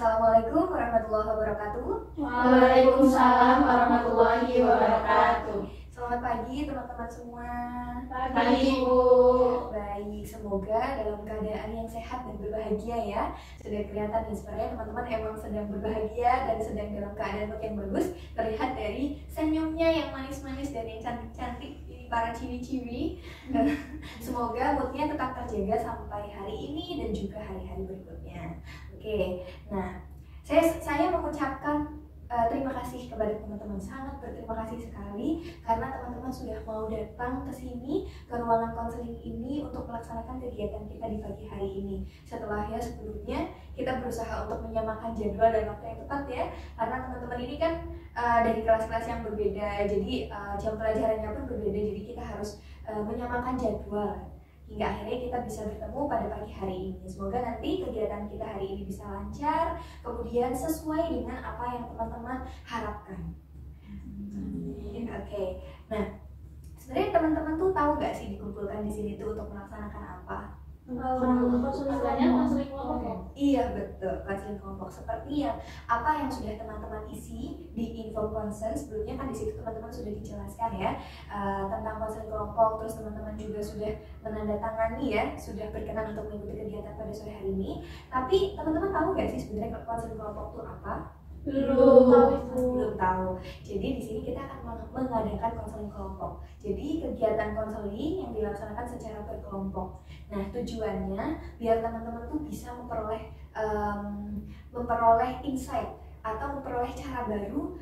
Assalamualaikum warahmatullahi wabarakatuh. Waalaikumsalam warahmatullahi wabarakatuh. Selamat pagi teman-teman semua. Pagi Bu. Baik, semoga dalam keadaan yang sehat dan berbahagia ya. Sudah kelihatan nih sebenarnya teman-teman emang sedang berbahagia dan sedang dalam keadaan yang bagus. Terlihat dari senyumnya yang manis-manis dan yang cantik-cantik ini para ciwi-ciwi. Semoga moodnya tetap terjaga sampai hari ini dan juga hari-hari berikutnya. Oke, nah saya mengucapkan terima kasih kepada teman-teman, sangat berterima kasih sekali karena teman-teman sudah mau datang ke sini, ke ruangan konseling ini untuk melaksanakan kegiatan kita di pagi hari ini. Setelah ya sebelumnya kita berusaha untuk menyamakan jadwal dan waktu yang tepat ya, karena teman-teman ini kan dari kelas-kelas yang berbeda, jadi jam pelajarannya pun berbeda, jadi kita harus menyamakan jadwal hingga akhirnya kita bisa bertemu pada pagi hari ini. Semoga nanti kegiatan kita hari ini bisa lancar, kemudian sesuai dengan apa yang teman-teman harapkan. Oke. Nah, sebenarnya teman-teman tuh tahu nggak sih dikumpulkan di sini tuh untuk melaksanakan apa? Konseling kelompok. Iya betul, konseling kelompok seperti apa yang sudah teman-teman isi di info konsen sebelumnya kan di situ teman-teman sudah dijelaskan ya tentang konseling kelompok, terus teman-teman juga sudah menandatangani ya, sudah berkenan untuk mengikuti kegiatan pada sore hari ini. Tapi teman-teman tahu nggak sih sebenarnya konseling kelompok itu apa? Belum tahu. Jadi di sini kita akan mengadakan konseling kelompok. Jadi kegiatan konseling yang dilaksanakan secara berkelompok. Nah tujuannya biar teman-teman tuh bisa memperoleh insight atau memperoleh cara baru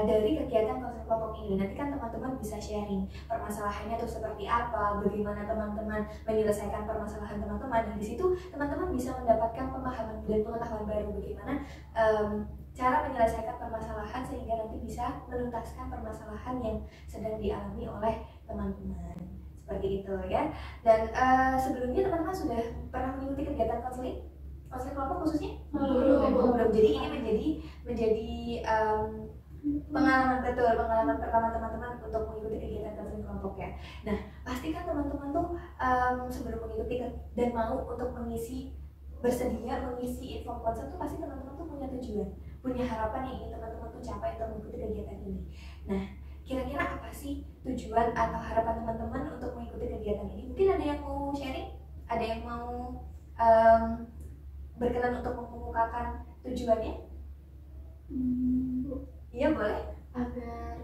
dari kegiatan konseling kelompok ini. Nanti kan teman-teman bisa sharing permasalahannya tuh seperti apa, bagaimana teman-teman menyelesaikan permasalahan teman-teman. Dan di situ teman-teman bisa mendapatkan pemahaman dan pengetahuan baru bagaimana cara menyelesaikan permasalahan sehingga nanti bisa menuntaskan permasalahan yang sedang dialami oleh teman-teman. Seperti itu ya. Dan sebelumnya teman-teman sudah pernah mengikuti kegiatan konseling kelompok khususnya? Belum. Jadi ini menjadi pengalaman pertama teman-teman untuk mengikuti kegiatan konseling kelompok ya. Nah, pastikan teman-teman tuh sebelum mengikuti dan mau untuk bersedia mengisi info konsen tuh pasti teman-teman tuh punya tujuan, punya harapan yang ingin teman-teman tuh capai untuk mengikuti kegiatan ini. Nah, kira-kira apa sih tujuan atau harapan teman-teman untuk mengikuti kegiatan ini? Mungkin ada yang mau sharing? Ada yang mau berkenan untuk mengemukakan tujuannya? Iya boleh. Agar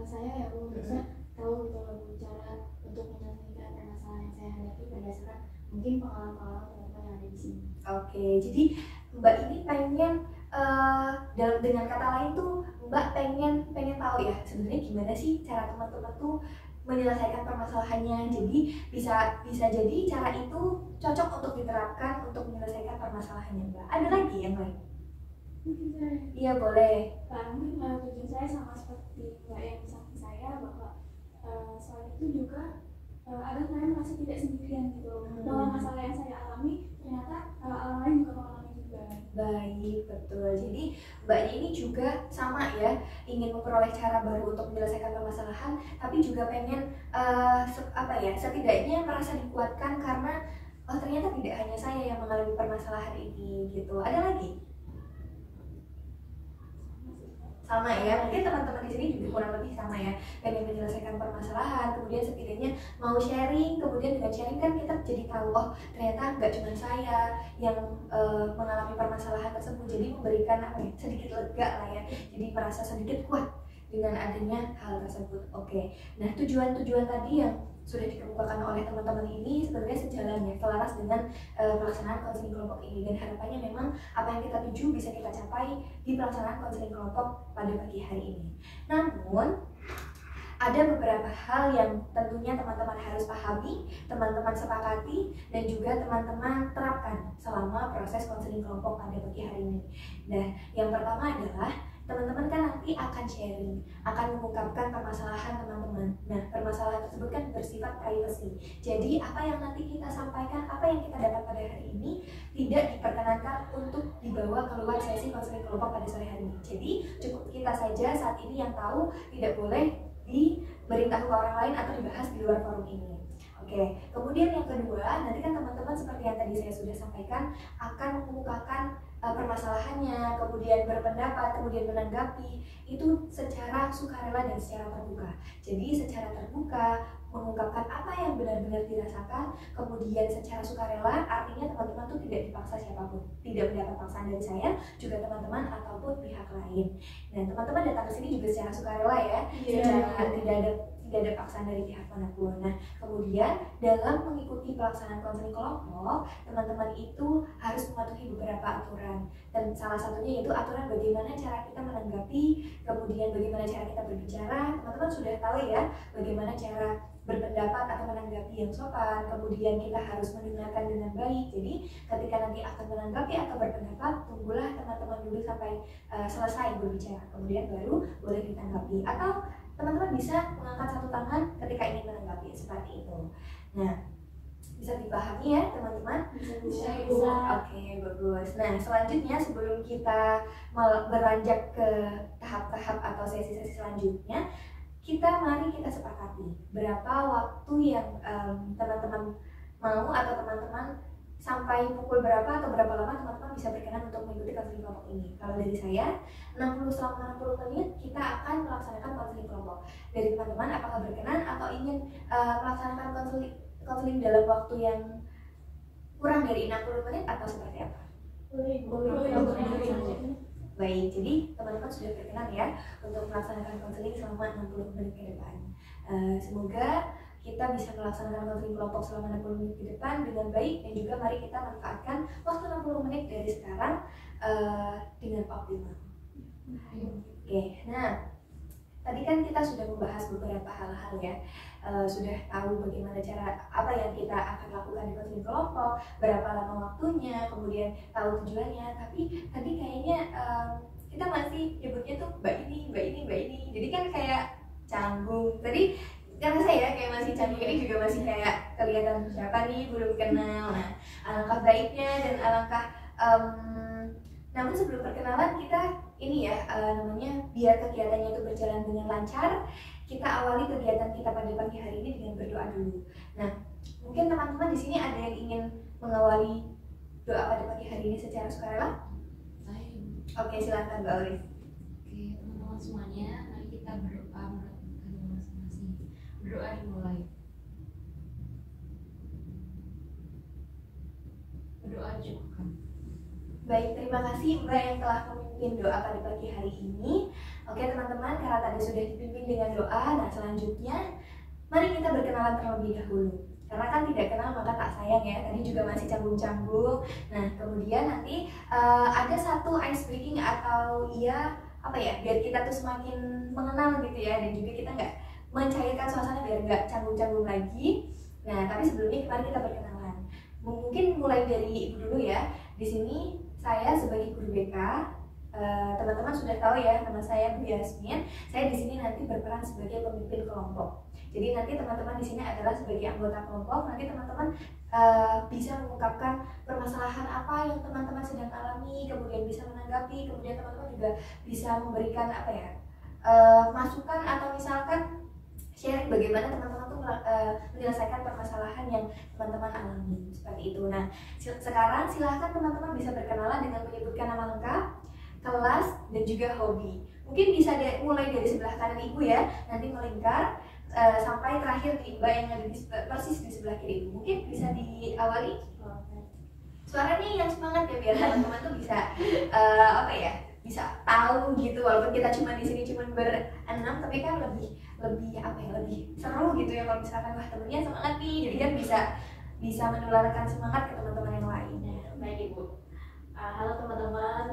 saya ya Bu bisa tahu gitu cara untuk menyelesaikan permasalahan yang saya hadapi berdasarkan mungkin pengalaman teman-teman yang ada di sini. Oke, jadi Mbak ini pengen dengan kata lain tuh Mbak pengen tahu ya sebenarnya gimana sih cara teman-teman tuh menyelesaikan permasalahannya. Jadi bisa jadi cara itu cocok untuk diterapkan untuk menyelesaikan permasalahannya Mbak. Ada lagi yang lain? Mungkin saya. Iya boleh. Mungkin tujuan saya sama seperti Mbak yang di samping saya bahwa selain itu juga agar saya merasa tidak sendirian gitu bahwa masalah yang saya alami ternyata orang lain juga mengalami juga. Baik, betul. Jadi Mbak ini juga sama ya, ingin memperoleh cara baru untuk menyelesaikan permasalahan, tapi juga pengen setidaknya merasa dikuatkan karena ternyata tidak hanya saya yang mengalami permasalahan ini gitu. Ada lagi? Sama ya, mungkin teman-teman di sini juga kurang lebih sama ya, pengen menyelesaikan permasalahan, kemudian setidaknya mau sharing, kemudian dengan sharing kan kita jadi tahu oh ternyata nggak cuma saya yang mengalami permasalahan tersebut, jadi memberikan sedikit lega lah ya, jadi merasa sedikit kuat dengan adanya hal tersebut. Oke, nah tujuan-tujuan tadi yang sudah dikemukakan oleh teman-teman ini sebenarnya sejalan ya, selaras dengan pelaksanaan konseling kelompok ini, dan harapannya memang apa yang kita tuju bisa kita capai di pelaksanaan konseling kelompok pada pagi hari ini. Namun ada beberapa hal yang tentunya teman-teman harus pahami, teman-teman sepakati, dan juga teman-teman terapkan selama proses konseling kelompok pada pagi hari ini. Nah, yang pertama adalah teman-teman kan nanti akan sharing, akan mengungkapkan permasalahan teman-teman. Nah, permasalahan tersebut kan bersifat privacy. Jadi, apa yang nanti kita sampaikan, apa yang kita dapat pada hari ini tidak diperkenankan untuk dibawa keluar sesi konseling kelompok pada sore hari ini. Jadi, cukup kita saja saat ini yang tahu, tidak boleh diberitahu ke orang lain atau dibahas di luar forum ini. Oke, kemudian yang kedua, nanti kan teman-teman seperti yang tadi saya sudah sampaikan akan mengemukakan permasalahannya, kemudian berpendapat, kemudian menanggapi itu secara sukarela dan secara terbuka. Jadi secara terbuka mengungkapkan apa yang benar-benar dirasakan, kemudian secara sukarela artinya teman-teman tuh tidak dipaksa siapapun, tidak mendapat paksaan dari saya, juga teman-teman ataupun pihak lain. Dan teman-teman datang ke sini juga secara sukarela ya, secara tidak ada paksaan dari pihak manapun. Nah, kemudian dalam mengikuti pelaksanaan konseling kelompok, teman-teman itu harus mematuhi beberapa aturan. Dan salah satunya yaitu aturan bagaimana cara kita menanggapi, kemudian bagaimana cara kita berbicara. Teman-teman sudah tahu ya, bagaimana cara berpendapat atau menanggapi yang sopan, kemudian kita harus mendengarkan dengan baik. Jadi ketika nanti akan menanggapi atau berpendapat, tunggulah teman-teman dulu sampai selesai berbicara, kemudian baru boleh ditanggapi. Atau teman-teman bisa mengangkat satu tangan ketika ingin menanggapi, seperti itu. Nah, bisa dipahami ya teman-teman? Bisa. Oke, bagus. Nah, selanjutnya sebelum kita beranjak ke tahap-tahap atau sesi-sesi selanjutnya, mari kita sepakati berapa waktu yang teman-teman mau, atau teman-teman sampai pukul berapa atau berapa lama teman-teman bisa berkenan untuk mengikuti konseling kelompok ini. Kalau dari saya, selama 60 menit kita akan melaksanakan konseling kelompok. Dari teman-teman apakah berkenan atau ingin melaksanakan konseling dalam waktu yang kurang dari 60 menit atau seperti apa? Boleh. Baik, jadi teman-teman sudah berkenan ya untuk melaksanakan konseling selama 60 menit ke depan. Semoga kita bisa melaksanakan konseling kelompok selama 60 menit ke depan dengan baik, dan juga mari kita manfaatkan waktu 60 menit dari sekarang dengan optimal. Oke, nah tadi kan kita sudah membahas beberapa hal-hal ya, sudah tahu bagaimana cara apa yang kita akan lakukan di konseling kelompok, berapa lama waktunya, kemudian tahu tujuannya. Tapi tadi kayaknya kita masih nyebutnya tuh mbak ini, jadi kan kayak canggung. Tadi karena saya kayak masih canggung ini juga masih kayak kelihatan siapa nih, belum kenal. Nah, alangkah baiknya dan alangkah namun sebelum perkenalan kita ini ya, namanya biar kegiatannya itu berjalan dengan lancar, kita awali kegiatan kita pada pagi hari ini dengan berdoa dulu. Nah, mungkin teman-teman di sini ada yang ingin mengawali doa pada pagi hari ini secara sukarela? Oke, silakan Mbak Auris. Oke, teman-teman semuanya, mari kita berdoa menurut agama masing-masing. Berdoa dimulai. Berdoa cukupkan. Baik, terima kasih Mbak yang telah memimpin doa pada pagi hari ini. Oke teman-teman, karena tadi sudah dipimpin dengan doa, nah selanjutnya mari kita berkenalan terlebih dahulu. Karena kan tidak kenal maka tak sayang ya, tadi juga masih canggung-canggung. Nah kemudian nanti ada satu ice breaking atau biar kita tuh semakin mengenal gitu ya, dan juga kita nggak mencairkan suasana biar nggak canggung-canggung lagi. Nah tapi sebelumnya mari kita berkenalan. Mungkin mulai dari Ibu dulu ya. Di sini saya sebagai guru BK, teman-teman sudah tahu ya, nama saya Bu Yasmin. Saya di sini nanti berperan sebagai pemimpin kelompok. Jadi nanti teman-teman di sini adalah sebagai anggota kelompok. Nanti teman-teman bisa mengungkapkan permasalahan apa yang teman-teman sedang alami, kemudian bisa menanggapi, kemudian teman-teman juga bisa memberikan masukan atau misalkan sharing bagaimana teman-teman tuh menyelesaikan permasalahan yang teman-teman alami, seperti itu. Nah, sekarang silahkan teman-teman bisa berkenalan dengan menyebutkan nama lengkap, kelas, dan juga hobi. Mungkin bisa mulai dari sebelah kanan Ibu ya, nanti melingkar sampai terakhir di Mbak yang ada persis di sebelah kiri Ibu. Mungkin bisa diawali suaranya yang semangat ya, biar teman-teman tuh bisa bisa tahu gitu, walaupun kita cuma di sini cuma berenam, tapi kan lebih seru gitu ya kalau misalkan wah temennya semangat nih, jadi kan bisa menularkan semangat ke teman-teman yang lain. Baik Ibu. Halo teman-teman.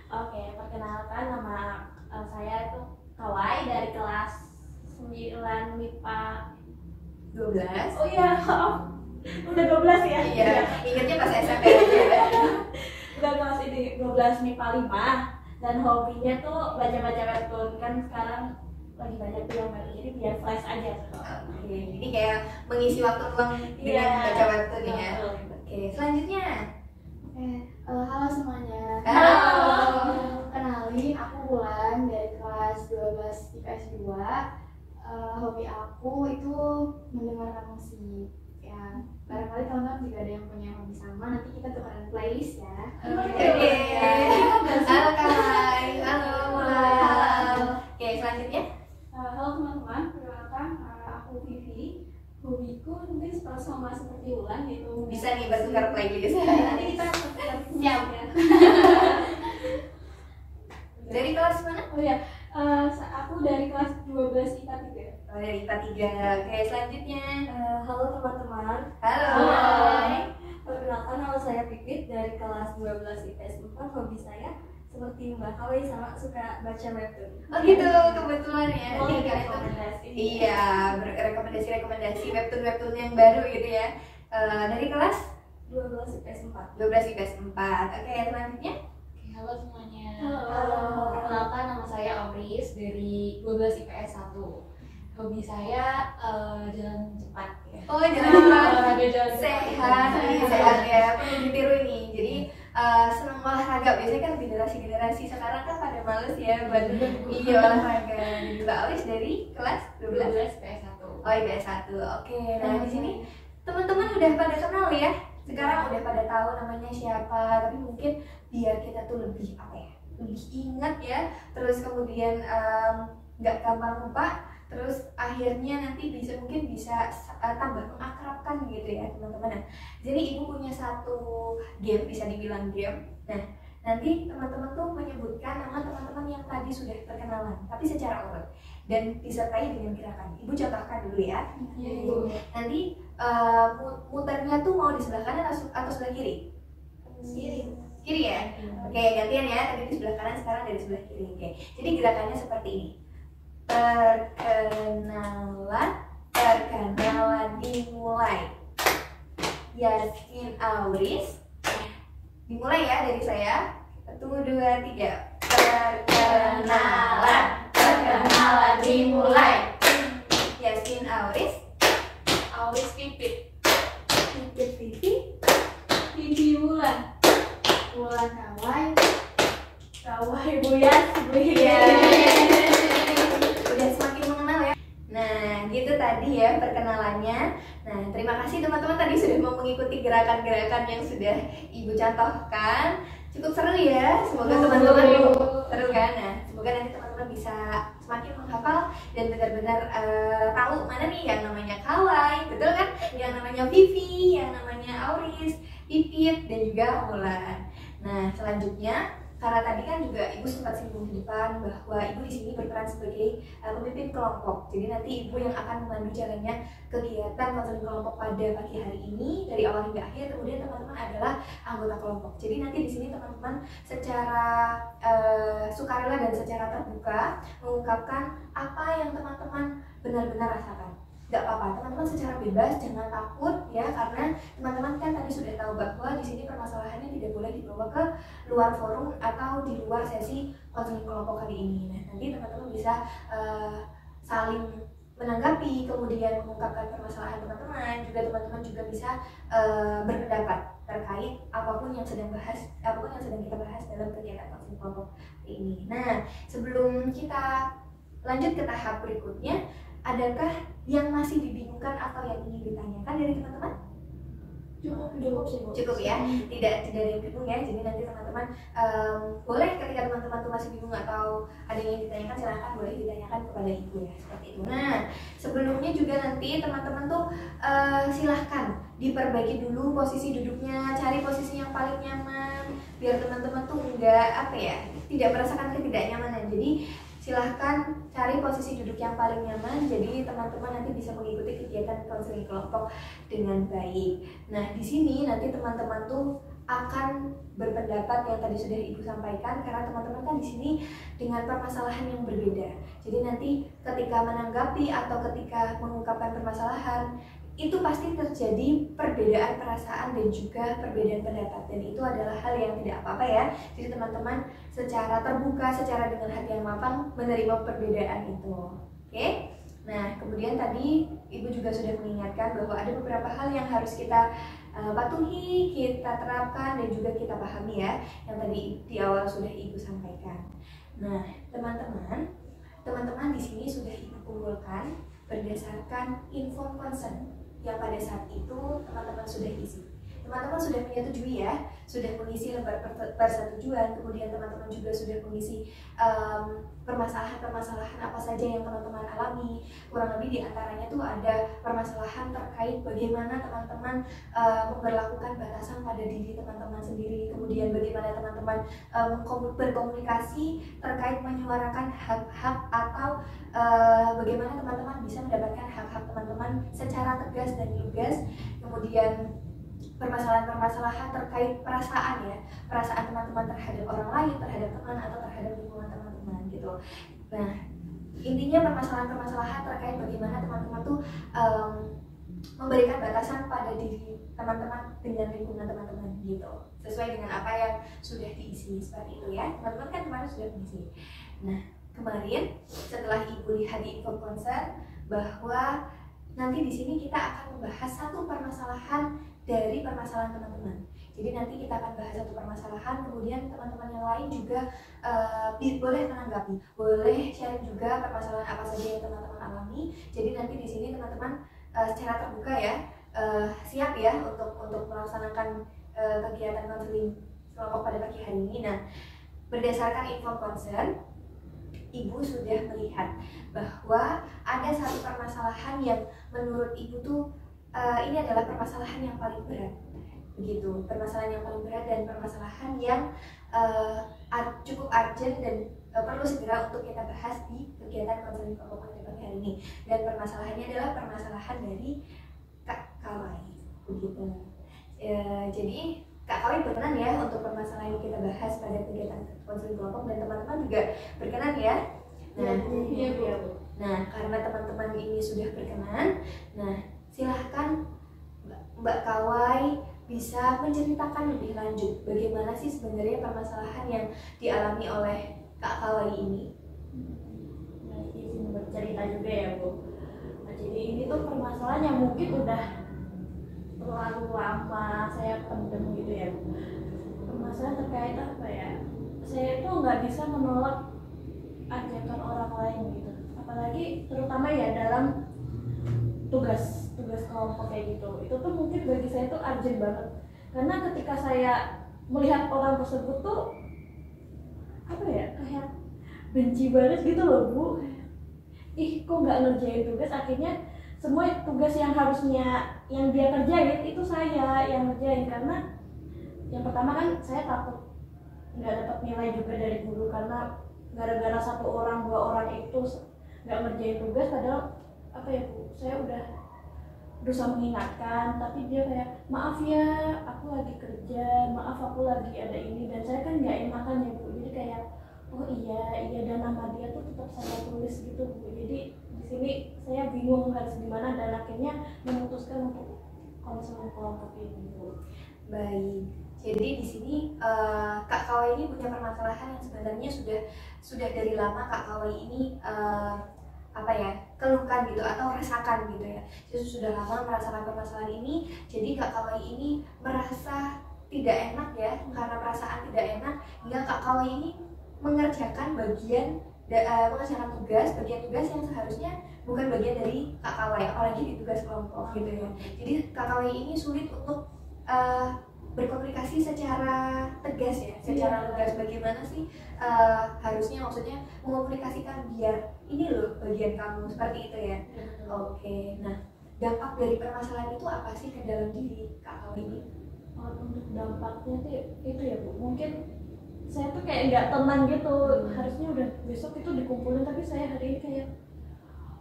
Oke, perkenalkan nama saya itu Kawai dari kelas 9 MIPA 12. Oh iya, udah 12 ya? Iya, ingatnya pas SMP aja. Udah kelas ini 12 MIPA 5. Dan hobinya tuh baca-baca webtoon. Kan sekarang lagi banyak tuh yang baru, jadi biar flash aja. Oke, jadi kayak mengisi waktu luang dengan baca webtoon ya. Oke, selanjutnya. Halo semuanya. Halo. Kenalin, aku Wulan dari kelas 12 IPS 2. Hobi aku itu mendengarkan musik. Ya, barangkali teman-teman juga ada yang punya hobi sama. Nanti kita tukeran playlist ya. Oke. Halo Kak, halo mulai. Oke, selanjutnya. Halo teman-teman, perkenalkan aku Vivi. Hobiku mungkin sama seperti Wulan, yaitu Bisa nih bertukar playlist. Nanti kita tukar Siap. ya. Dari kelas mana? Oh ya, aku dari kelas 12 IPA 3. Oh, dari IPA 3. Oke, selanjutnya. Halo teman-teman. Halo. Hai. Perkenalkan, nama saya Pipit dari kelas 12 IPS 4. Hobi saya seperti Mbak Hawi sama suka baca webtoon. Oh gitu, kebetulan ya. Oh, Nanti kalian tuh rekomendasi. iya, rekomendasi webtoon yang baru gitu ya. Dari kelas 12 IPS 4. 12 IPS 4. Oke, selanjutnya. Oke, halo semuanya. Halo. Perkenalkan, nama saya Auris dari 12 IPS 1. Hobi saya jalan cepat ya. Oh, jalan Olahraga jalan cepat. sehat, sehat ya. Perlu ditiru ini. Jadi senang olahraga. Biasanya kan generasi sekarang kan pada males ya buat iya olahraga. Jadi Mbak Auris dari kelas 12. 12 IPS 1. Oh, IPS 1. Oke. Nah, di sini teman-teman udah pada kenal ya. Sekarang udah pada tahu namanya siapa, tapi mungkin biar kita tuh lebih apa ya? Lebih ingat ya. Terus kemudian nggak gampang lupa. Terus akhirnya nanti mungkin bisa tambah mengakrabkan gitu ya teman-teman. Nah, jadi ibu punya satu game, bisa dibilang game. Nah, nanti teman-teman tuh menyebutkan nama teman-teman yang tadi sudah perkenalan, tapi secara urut dan disertai dengan gerakan. Ibu contohkan dulu ya. Nanti muternya tuh mau di sebelah kanan atau sebelah kiri? Kiri ya? Oke, gantian ya. Tadi di sebelah kanan, sekarang dari sebelah kiri. Oke. Jadi gerakannya seperti ini. Perkenalan dimulai. Yasmin Auris. Dimulai ya dari saya. 1, 2, 3. Perkenalan dimulai. Yasmin Auris. Auris Pipit. Pipit Vivi. Vivi Wulan. Wulan Kawai. Kawai Buyas. Iya. Udah semakin mengenal ya. Nah, gitu tadi ya perkenalannya. Nah, terima kasih teman-teman tadi sudah mau mengikuti gerakan-gerakan yang sudah Ibu contohkan. Cukup seru ya. Semoga teman-teman seru kan. Nah, semoga nanti teman-teman bisa semakin menghafal dan benar-benar tahu mana nih yang namanya Kawai, betul kan? Yang namanya Vivi, yang namanya Auris, Pipit, dan juga Wulan. Nah, selanjutnya karena tadi kan juga Ibu sempat singgung di depan bahwa Ibu di sini berperan sebagai pemimpin kelompok. Jadi nanti Ibu yang akan memandu jalannya kegiatan konseling kelompok pada pagi hari ini dari awal hingga akhir. Kemudian teman-teman adalah anggota kelompok. Jadi nanti di sini teman-teman secara sukarela dan secara terbuka mengungkapkan apa yang teman-teman benar-benar rasakan. Gak apa-apa, teman-teman secara bebas, jangan takut ya, karena teman-teman kan tadi sudah tahu bahwa di sini permasalahannya tidak boleh dibawa ke luar forum atau di luar sesi konseling kelompok kali ini. Nah, nanti teman-teman bisa saling menanggapi, kemudian mengungkapkan permasalahan teman-teman, juga teman-teman juga bisa berpendapat terkait apapun yang sedang kita bahas dalam kegiatan konseling kelompok ini. Nah, sebelum kita lanjut ke tahap berikutnya, adakah yang masih dibingungkan atau yang ingin ditanyakan dari teman-teman? Cukup ya, tidak ada yang bingung ya. Jadi nanti teman-teman boleh ketika teman-teman tuh masih bingung atau ada yang ditanyakan, silahkan boleh ditanyakan kepada Ibu ya, seperti itu. Nah, sebelumnya juga nanti teman-teman tuh silahkan diperbaiki dulu posisi duduknya, cari posisi yang paling nyaman biar teman-teman tuh enggak tidak merasakan ketidaknyamanan. Jadi silahkan cari posisi duduk yang paling nyaman, jadi teman-teman nanti bisa mengikuti kegiatan konseling kelompok dengan baik. Nah, di sini nanti teman-teman tuh akan berpendapat yang tadi sudah Ibu sampaikan, karena teman-teman kan di sini dengan permasalahan yang berbeda. Jadi nanti ketika menanggapi atau ketika mengungkapkan permasalahan, itu pasti terjadi perbedaan perasaan dan juga perbedaan pendapat, dan itu adalah hal yang tidak apa-apa ya. Jadi teman-teman secara terbuka, secara dengan hati yang lapang menerima perbedaan itu. Oke? Nah, kemudian tadi Ibu juga sudah mengingatkan bahwa ada beberapa hal yang harus kita patuhi, kita terapkan, dan juga kita pahami ya, yang tadi di awal sudah Ibu sampaikan. Nah, teman-teman, teman-teman di sini sudah Ibu kumpulkan berdasarkan inform consent yang pada saat itu teman-teman sudah isi. Teman-teman sudah menyetujui ya, sudah mengisi lembar persetujuan, kemudian teman-teman juga sudah mengisi permasalahan-permasalahan apa saja yang teman-teman alami. Kurang lebih diantaranya tuh ada permasalahan terkait bagaimana teman-teman memperlakukan batasan pada diri teman-teman sendiri, kemudian bagaimana teman-teman berkomunikasi terkait menyuarakan hak-hak atau bagaimana teman-teman bisa mendapatkan hak-hak teman-teman secara tegas dan lugas, kemudian permasalahan-permasalahan terkait perasaan ya, perasaan teman-teman terhadap orang lain, terhadap teman atau terhadap lingkungan teman-teman gitu. Nah, intinya permasalahan-permasalahan terkait bagaimana teman-teman tuh memberikan batasan pada diri teman-teman dengan lingkungan teman-teman gitu, sesuai dengan apa yang sudah diisi seperti itu ya. Teman-teman kan kemarin sudah diisi. Nah, kemarin setelah Ibu lihat di info konser bahwa nanti di sini kita akan membahas satu permasalahan dari permasalahan teman-teman. Jadi nanti kita akan bahas satu permasalahan, kemudian teman-teman yang lain juga boleh menanggapi, boleh sharing juga permasalahan apa saja yang teman-teman alami. Jadi nanti di sini teman-teman secara terbuka ya, siap ya untuk melaksanakan kegiatan konseling kelompok pada pagi hari ini. Nah, berdasarkan info concern, Ibu sudah melihat bahwa ada satu permasalahan yang menurut Ibu tuh ini adalah permasalahan yang paling berat, begitu, permasalahan yang paling berat dan permasalahan yang cukup urgent dan perlu segera untuk kita bahas di kegiatan konseling kelompok pada pagi hari ini. Dan permasalahannya adalah permasalahan dari Kak Kawai, begitu. Jadi Kak Kawai berkenan ya untuk permasalahan yang kita bahas pada kegiatan konseling kelompok, dan teman-teman juga berkenan ya. Nah, nah karena teman-teman ini sudah berkenan, nah silahkan Mbak Kawai bisa menceritakan lebih lanjut bagaimana sih sebenarnya permasalahan yang dialami oleh Kak Kawai ini. Nah, izin bercerita juga ya Bu. Nah, jadi ini tuh permasalahan yang mungkin udah terlalu lama saya pendem gitu ya Bu. Permasalahan terkait apa ya? Saya itu nggak bisa menolak ajakan orang lain gitu. Apalagi terutama ya dalam tugas kelompok kayak gitu. Itu tuh mungkin bagi saya tuh urgent banget. Karena ketika saya melihat orang tersebut tuh apa ya, kayak benci banget gitu loh Bu. Ih, kok nggak ngerjain tugas, akhirnya semua tugas yang harusnya yang dia kerjain itu saya yang ngerjain. Karena yang pertama kan saya takut nggak dapat nilai juga dari guru, karena gara-gara satu orang dua orang itu nggak ngerjain tugas, padahal apa ya Bu, saya udah berusaha mengingatkan, tapi dia kayak maaf ya aku lagi kerja, maaf aku lagi ada ini, dan saya kan nggak enakan ya Bu. Jadi kayak oh iya dan nama dia tuh tetap saya tulis gitu Bu. Jadi di sini saya bingung harus gimana, dan akhirnya memutuskan untuk konseling kelompok ini Bu. Baik, jadi di sini Kak Kawai ini punya permasalahan yang sebenarnya sudah dari lama Kak Kawai ini apa ya, keluhkan gitu atau rasakan gitu ya. Jadi sudah lama merasakan permasalahan ini. Jadi Kak Kawai ini merasa tidak enak ya, karena perasaan tidak enak hingga Kak Kawai ini mengerjakan mengerjakan bagian tugas yang seharusnya bukan bagian dari Kak Kawai, apalagi di tugas kelompok gitu ya. Jadi Kak Kawai ini sulit untuk berkomunikasi secara tegas ya, secara lugas bagaimana sih harusnya, maksudnya mengomunikasikan biar ini loh bagian kamu, seperti itu ya. Oke, nah dampak dari permasalahan itu apa sih ke dalam diri Kak Kawai ini? Untuk dampaknya tuh itu ya Bu, mungkin saya tuh kayak nggak tenang gitu. Harusnya udah besok itu dikumpulin, tapi saya hari ini kayak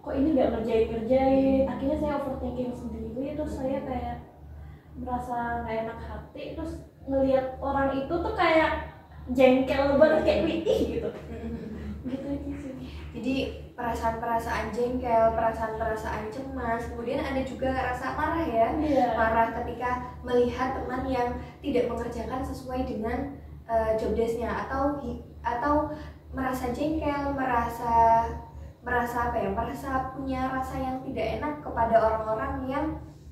kok ini nggak ngerjain. Akhirnya saya overthinking sendiri, terus saya kayak merasa nggak enak hati, terus ngelihat orang itu tuh kayak jengkel banget, kayak wih gitu aja sih. Jadi perasaan-perasaan jengkel, perasaan-perasaan cemas, kemudian ada juga rasa marah ya. Marah ketika melihat teman yang tidak mengerjakan sesuai dengan job desk-nya, atau merasa jengkel, merasa apa ya, merasa punya rasa yang tidak enak kepada orang-orang yang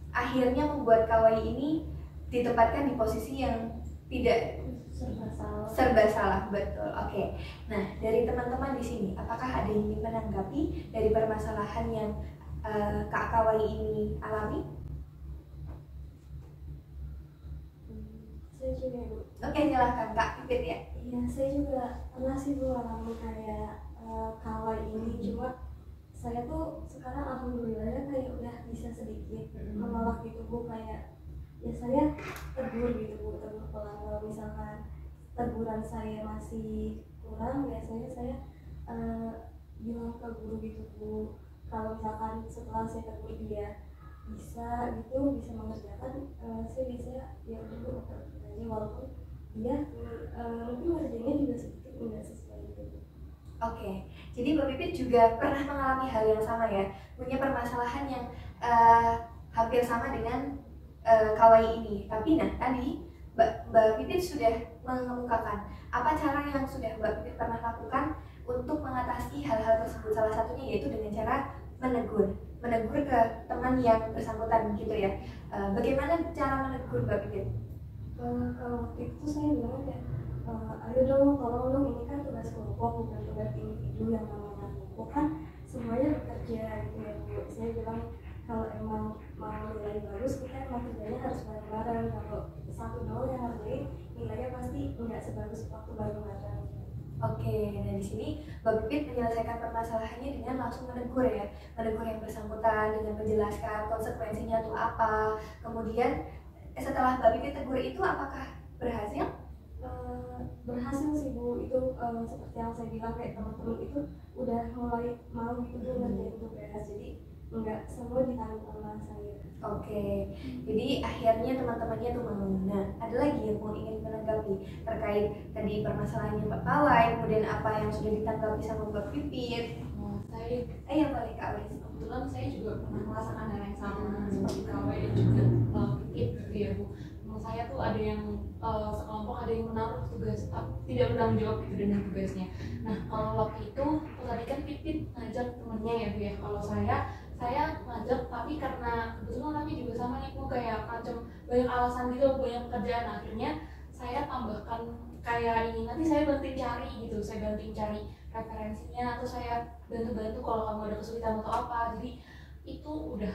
akhirnya membuat Kawai ini ditempatkan di posisi yang tidak serba salah. serba salah, betul. Oke. Nah, dari teman-teman di sini, apakah ada yang ingin menanggapi dari permasalahan yang Kak Kawai ini alami? Saya juga Bu. Oke, silahkan Kak Pipit ya. Iya, saya juga pernah sih Bu alami kayak kawan ini, cuma saya tuh sekarang alhamdulillahnya kayak udah bisa sedikit menolak gitu Bu, kayak ya saya tegur gitu Bu, tegur pelan. Kalau misalkan teguran saya masih kurang, biasanya saya bilang ke guru gitu Bu. Kalau misalkan setelah saya tegur dia bisa gitu, bisa mengerjakan, saya biasanya ya udah Bu, lakukan aja, walaupun dia mungkin ngerjainnya juga sedikit nggak sesuai gitu Bu. Oke, jadi Mbak Pipit juga pernah mengalami hal yang sama ya, punya permasalahan yang hampir sama dengan Kawai ini. Tapi nah tadi Mbak Pipit sudah mengemukakan apa cara yang sudah Mbak Pipit pernah lakukan untuk mengatasi hal-hal tersebut. Salah satunya yaitu dengan cara menegur ke teman yang bersangkutan gitu ya. Bagaimana cara menegur Mbak Pipit? Kalau waktu itu saya bilang ya, ayo dong, tolong dong, ini kan tugas kelompok bukan tugas individu, yang namanya kelompok kan semuanya bekerja gitu ya Bu. Saya bilang kalau emang mau nilai bagus, kita emang kerjanya harus bareng-bareng. Kalau satu doang yang ngerjain, nilainya pasti nggak sebagus waktu bareng-bareng. Oke, nah di sini Mbak Pipit menyelesaikan permasalahannya dengan langsung menegur ya, menegur yang bersangkutan dengan menjelaskan konsekuensinya itu apa. Kemudian setelah Mbak Pipit tegur itu apakah berhasil? Berhasil sih Bu, itu seperti yang saya bilang, kayak teman-teman itu udah mulai mau gitu Bu ngerjain tugas, jadi nggak semua ditanggung sama saya. Oke, jadi akhirnya teman-temannya tuh mau. Nah, ada lagi yang mau ingin menanggapi terkait tadi permasalahannya Mbak Kawai, kemudian apa yang sudah ditanggapi sama Mbak Pipit? Saya Yang balik Kak Awis. kebetulan saya juga pernah merasakan hal yang sama seperti Kawai dan juga Pipit gitu ya Bu. Menurut saya tuh ada yang sekelompok ada yang menaruh tugas tidak bertanggung jawab gitu dengan tugasnya. Nah kalau waktu itu tadi kan Pipit ngajak temennya ya Bu ya. Kalau saya ngajak tapi karena kebetulan orangnya juga sama nih Bu, kayak macam banyak alasan gitu, banyak pekerjaan. Akhirnya saya tambahkan kayak ini, nanti saya bantuin cari gitu, saya bantuin cari referensinya atau saya bantu-bantu kalau kamu ada kesulitan atau apa. Jadi itu udah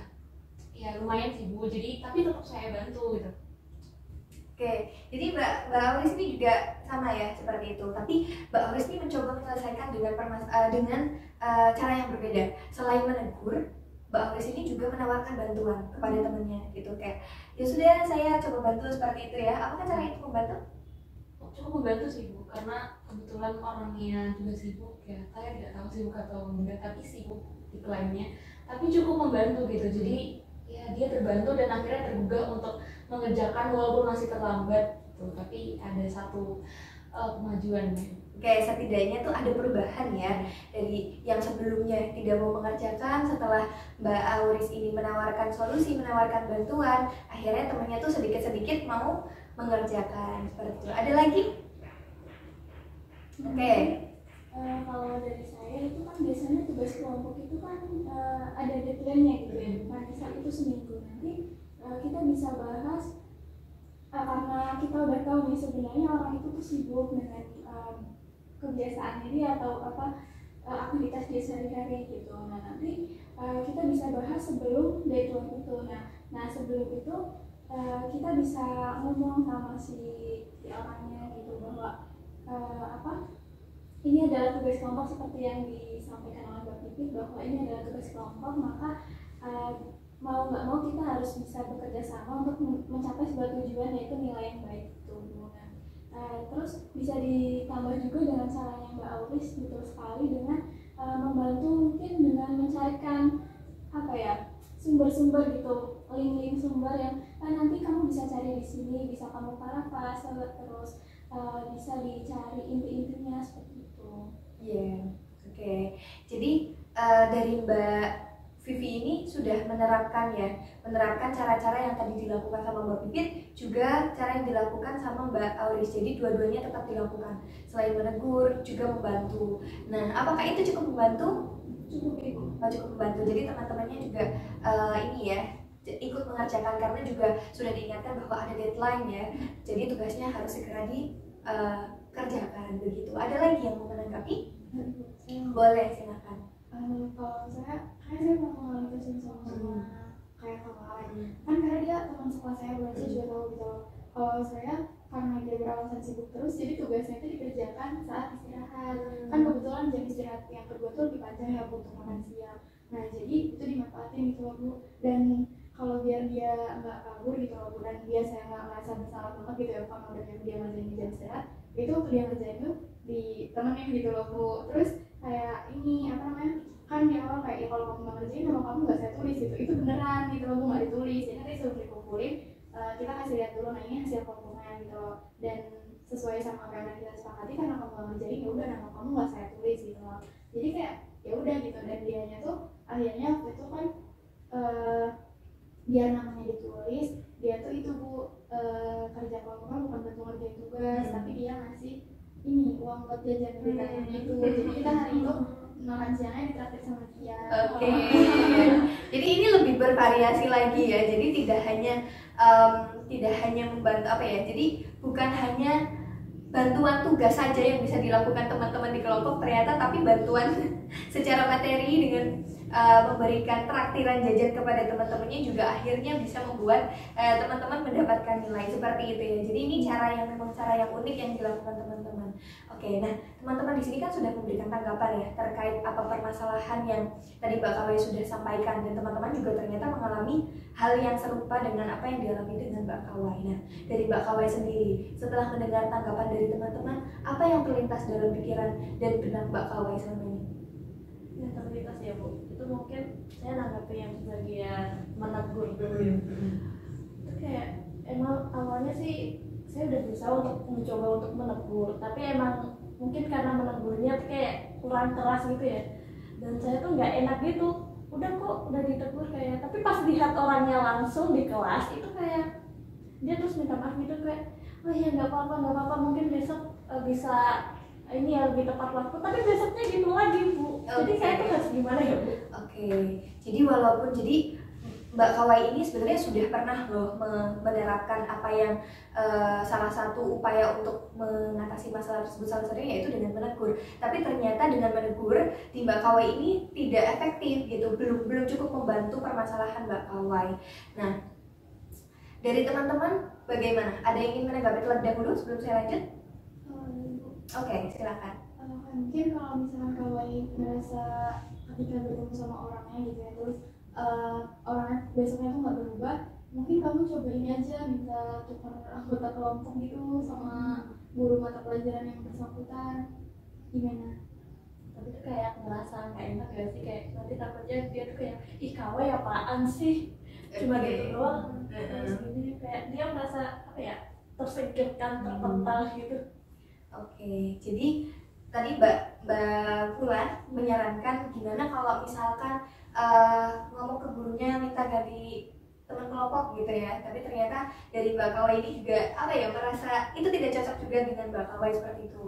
ya lumayan sih Bu, jadi tapi tetap saya bantu gitu. Oke, jadi Mbak Auris ini juga sama ya seperti itu. Tapi Mbak Auris ini mencoba menyelesaikan dengan cara yang berbeda. Selain menegur, Mbak Auris ini juga menawarkan bantuan kepada temannya gitu, kayak ya sudah saya coba bantu seperti itu ya. Apakah cara itu membantu? Cukup membantu sih Bu, karena kebetulan orangnya juga sibuk ya. Saya tidak tahu sibuk atau enggak, tapi sibuk diklaimnya. Tapi cukup membantu gitu. Jadi ya dia terbantu dan akhirnya tergugah untuk mengerjakan walaupun masih terlambat gitu. Tapi ada satu kemajuan. Oke, setidaknya tuh ada perubahan ya dari yang sebelumnya tidak mau mengerjakan, setelah Mbak Auris ini menawarkan solusi, menawarkan bantuan, akhirnya temannya tuh sedikit-sedikit mau mengerjakan seperti itu. Ada lagi? Oke. Kalau dari saya itu kan biasanya tugas kelompok itu kan ada deadline-nya gitu ya. Nah, misal itu seminggu, nanti kita bisa bahas karena kita udah tahu nih sebenarnya orang itu tuh sibuk dengan kebiasaannya dia atau aktivitas dia sehari-hari gitu. Nah nanti kita bisa bahas sebelum deadline itu. Nah sebelum itu kita bisa ngomong sama si orangnya gitu bahwa ini adalah tugas kelompok seperti yang disampaikan oleh Mbak Pipit, bahwa ini adalah tugas kelompok, maka mau nggak mau kita harus bisa bekerja sama untuk mencapai sebuah tujuan, yaitu nilai yang baik itu. Terus bisa ditambah juga dengan caranya Mbak Auris, betul sekali, dengan membantu mungkin dengan mencarikan sumber-sumber gitu, link-link sumber yang nanti kamu bisa cari di sini, bisa kamu parafrase, terus bisa dicari inti-intinya seperti itu. Iya, oke. Jadi dari Mbak Vivi ini sudah menerapkan cara-cara yang tadi dilakukan sama Mbak Pipit, juga cara yang dilakukan sama Mbak Auris. Jadi dua-duanya tetap dilakukan. Selain menegur, juga membantu. Nah, apakah itu cukup membantu? Cukup Ibu. Cukup membantu. Jadi teman-temannya juga ini ya, ikut mengerjakan karena juga sudah diingatkan bahwa ada deadline ya. Jadi tugasnya harus segera dikerjakan begitu. Ada lagi yang mau menanggapi? Boleh, silakan. Kalau saya pernah mengalami kasus sama kayak kakak kan karena dia teman sekolah saya, bukan saya juga tahu gitu. Kalau saya karena dia beralasan sibuk terus, jadi tugasnya itu dikerjakan saat istirahat. Kan kebetulan jam istirahat yang kedua tuh lebih panjang ya Bu, untuk makan siang. Nah jadi itu dimanfaatin gitu loh Bu. Dan kalau biar dia nggak kabur gitu loh Bu, dan saya nggak merasa bersalah banget gitu ya kalau udah dia ngerjain di jam istirahat, itu waktu dia ngerjain tuh ditemenin gitu loh Bu. Terus kayak ini apa namanya, kan di awal kayak ya kalau kamu nggak ngerjain nama kamu nggak saya tulis gitu, itu beneran gitu loh Bu, nggak ditulis. Jadi nanti sebelum dikumpulin kita kasih lihat dulu, nah ini hasil kelompoknya gitu loh, dan sesuai sama apa yang kita sepakati karena kamu nggak ngerjain ya udah nama kamu nggak saya tulis gitu loh. Jadi kayak ya udah gitu, dan dianya tuh akhirnya waktu itu kan biar namanya ditulis, dia tuh itu Bu kerja kelompoknya bukan bantu ngerjain tugas, tapi dia ngasih ini uang buat jajan kita gitu. Jadi kita hari itu makan siangnya ditraktir sama dia. Oke. Jadi ini lebih bervariasi lagi ya. Jadi tidak hanya membantu apa ya. Jadi bukan hanya bantuan tugas saja yang bisa dilakukan teman-teman di kelompok ternyata, tapi bantuan secara materi dengan memberikan traktiran jajan kepada teman-temannya juga akhirnya bisa membuat teman-teman mendapatkan nilai seperti itu ya. Jadi ini memang cara yang unik yang dilakukan teman-teman. Oke, nah teman-teman di sini kan sudah memberikan tanggapan ya terkait apa permasalahan yang tadi Mbak Kawai sudah sampaikan, dan teman-teman juga ternyata mengalami hal yang serupa dengan apa yang dialami dengan Mbak Kawai. Nah, dari Mbak Kawai sendiri, setelah mendengar tanggapan dari teman-teman, apa yang terlintas dalam pikiran dan benak Mbak Kawai selama ini? Yang terlintas ya Bu, itu mungkin saya nanggapin yang bagian menegur dulu ya. Itu kayak emang awalnya sih saya udah berusaha untuk mencoba untuk menegur, tapi emang mungkin karena menegurnya tuh kayak kurang keras gitu ya, dan saya tuh nggak enak gitu. Udah ditegur kayak, tapi pas lihat orangnya langsung di kelas itu kayak dia terus minta maaf gitu, kayak oh ya nggak apa-apa, mungkin besok bisa ini ya lebih tepat waktu, tapi besoknya gitu lagi Bu. Jadi saya tuh harus gimana ya Bu? Oke, jadi walaupun Mbak Kawai ini sebenarnya sudah pernah loh menerapkan apa yang salah satu upaya untuk mengatasi masalah tersebut, salah satunya yaitu dengan menegur. Tapi ternyata dengan menegur di Mbak Kawai ini tidak efektif gitu, belum cukup membantu permasalahan Mbak Kawai. Nah, dari teman-teman bagaimana? Ada yang ingin menanggapi terlebih dahulu sebelum saya lanjut? Oke, silakan. Mungkin kalau misalkan Kawai merasa ketika bertemu sama orangnya gitu ya, terus orangnya besoknya tuh nggak berubah, mungkin kamu coba ini aja, minta tukar anggota kelompok gitu sama guru mata pelajaran yang bersangkutan. Gimana? Tapi tuh kayak ngerasa nggak enak gak sih, kayak nanti takutnya dia tuh kayak ih Kawai apaan sih, cuma gitu doang. Terus gini kayak dia merasa apa ya, tersingkirkan, terpental gitu. Oke, jadi tadi Mbak Fulan menyarankan gimana kalau misalkan ngomong ke gurunya minta ganti teman kelompok gitu ya, tapi ternyata dari Mbak Kawai ini juga apa ya, merasa itu tidak cocok juga dengan Mbak Kawai seperti itu,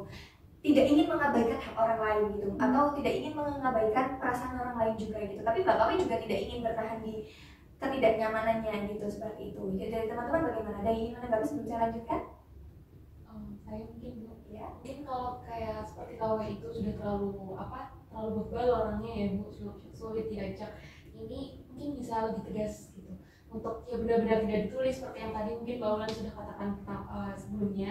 tidak ingin mengabaikan hak orang lain gitu, atau tidak ingin mengabaikan perasaan orang lain juga gitu, tapi Mbak Kawai juga tidak ingin bertahan di ketidaknyamanannya gitu, seperti itu. Jadi dari teman-teman bagaimana? Ada yang ingin menanggapi sebelum saya lanjutkan? Saya mungkin Bu, Ya. mungkin kalau kayak seperti Kawai itu sudah terlalu bebal orangnya ya Bu, sulit diajak. Ini mungkin bisa lebih tegas gitu, untuk ya benar-benar tidak ditulis seperti yang tadi mungkin Mbak Ulan sudah katakan sebelumnya,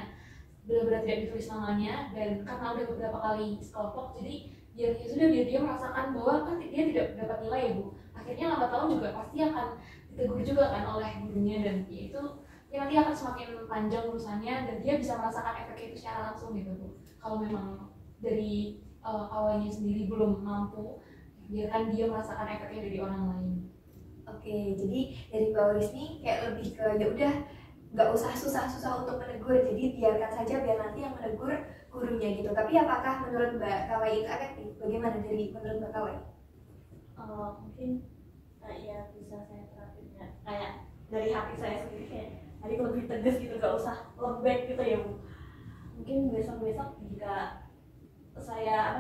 benar-benar tidak ditulis namanya, dan karena udah beberapa kali sekelompok, jadi biar dia merasakan bahwa kan dia tidak dapat nilai ya Bu, akhirnya lambat laun juga pasti akan ditegur juga kan oleh gurunya, dan ya itu ya nanti akan semakin panjang urusannya, dan dia bisa merasakan efek itu secara langsung gitu Bu. Kalau memang dari awalnya sendiri belum mampu, biarkan dia merasakan efeknya dari orang lain. Oke, jadi dari Mbak Waris nih kayak lebih ke ya udah nggak usah susah-susah untuk menegur, jadi biarkan saja biar nanti yang menegur gurunya gitu. Tapi apakah menurut Mbak Kawai itu efektif? Bagaimana menurut Mbak Kawai? Mungkin ya bisa saya terapin ya, kayak dari hati saya sendiri kayak tadi lebih tegas gitu, gak usah lembek gitu ya Bu. Mungkin besok-besok jika saya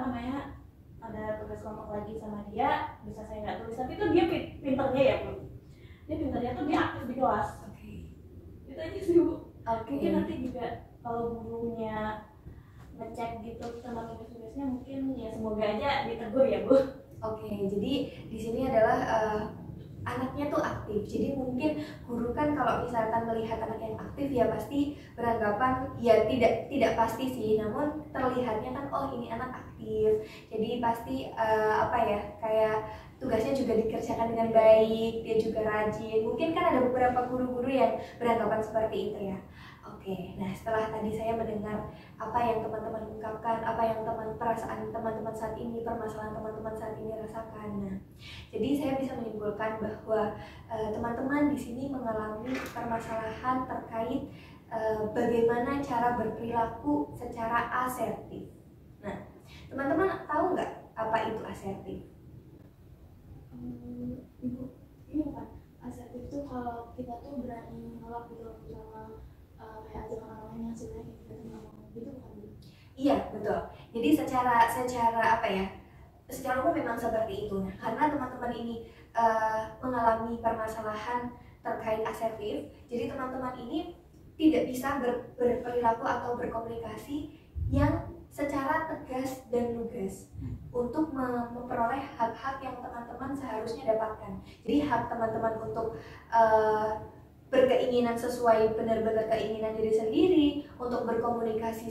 ada tugas kelompok lagi sama dia, bisa saya nggak tulis, tapi itu dia pinternya ya Bu, dia pintarnya tuh dia aktif di kelas. Oke. Itu aja sih Bu. Oke. Mungkin nanti juga kalau gurunya ngecek gitu sama tugas-tugasnya, mungkin ya semoga aja ditegur ya Bu. Oke, jadi di sini adalah anaknya tuh aktif. Jadi mungkin guru kan kalau misalkan melihat anak yang aktif ya pasti beranggapan ya tidak pasti sih, namun terlihatnya kan oh ini anak aktif. Jadi pasti apa ya, kayak tugasnya juga dikerjakan dengan baik, dia juga rajin. Mungkin kan ada beberapa guru-guru yang beranggapan seperti itu ya. Oke, nah setelah tadi saya mendengar apa yang teman-teman ungkapkan, apa yang perasaan teman-teman saat ini, permasalahan teman-teman saat ini rasakan. Nah, jadi saya bisa menyimpulkan bahwa teman-teman di sini mengalami permasalahan terkait bagaimana cara berperilaku secara asertif. Nah, teman-teman tahu nggak apa itu asertif? Ibu, ini bukan asertif tuh kalau kita tuh berani nolak gitu loh sama kayak ajakan orang lain yang sebenarnya kita tuh nggak mau gitu bukan Bu? Iya, betul. Jadi secara apa ya? Secara umum memang seperti itu. Nah, karena teman-teman ini mengalami permasalahan terkait asertif, jadi teman-teman ini tidak bisa berperilaku atau berkomunikasi yang secara tegas dan lugas untuk memperoleh hak-hak yang teman-teman seharusnya dapatkan. Jadi hak teman-teman untuk berkeinginan sesuai benar-benar keinginan diri sendiri, untuk berkomunikasi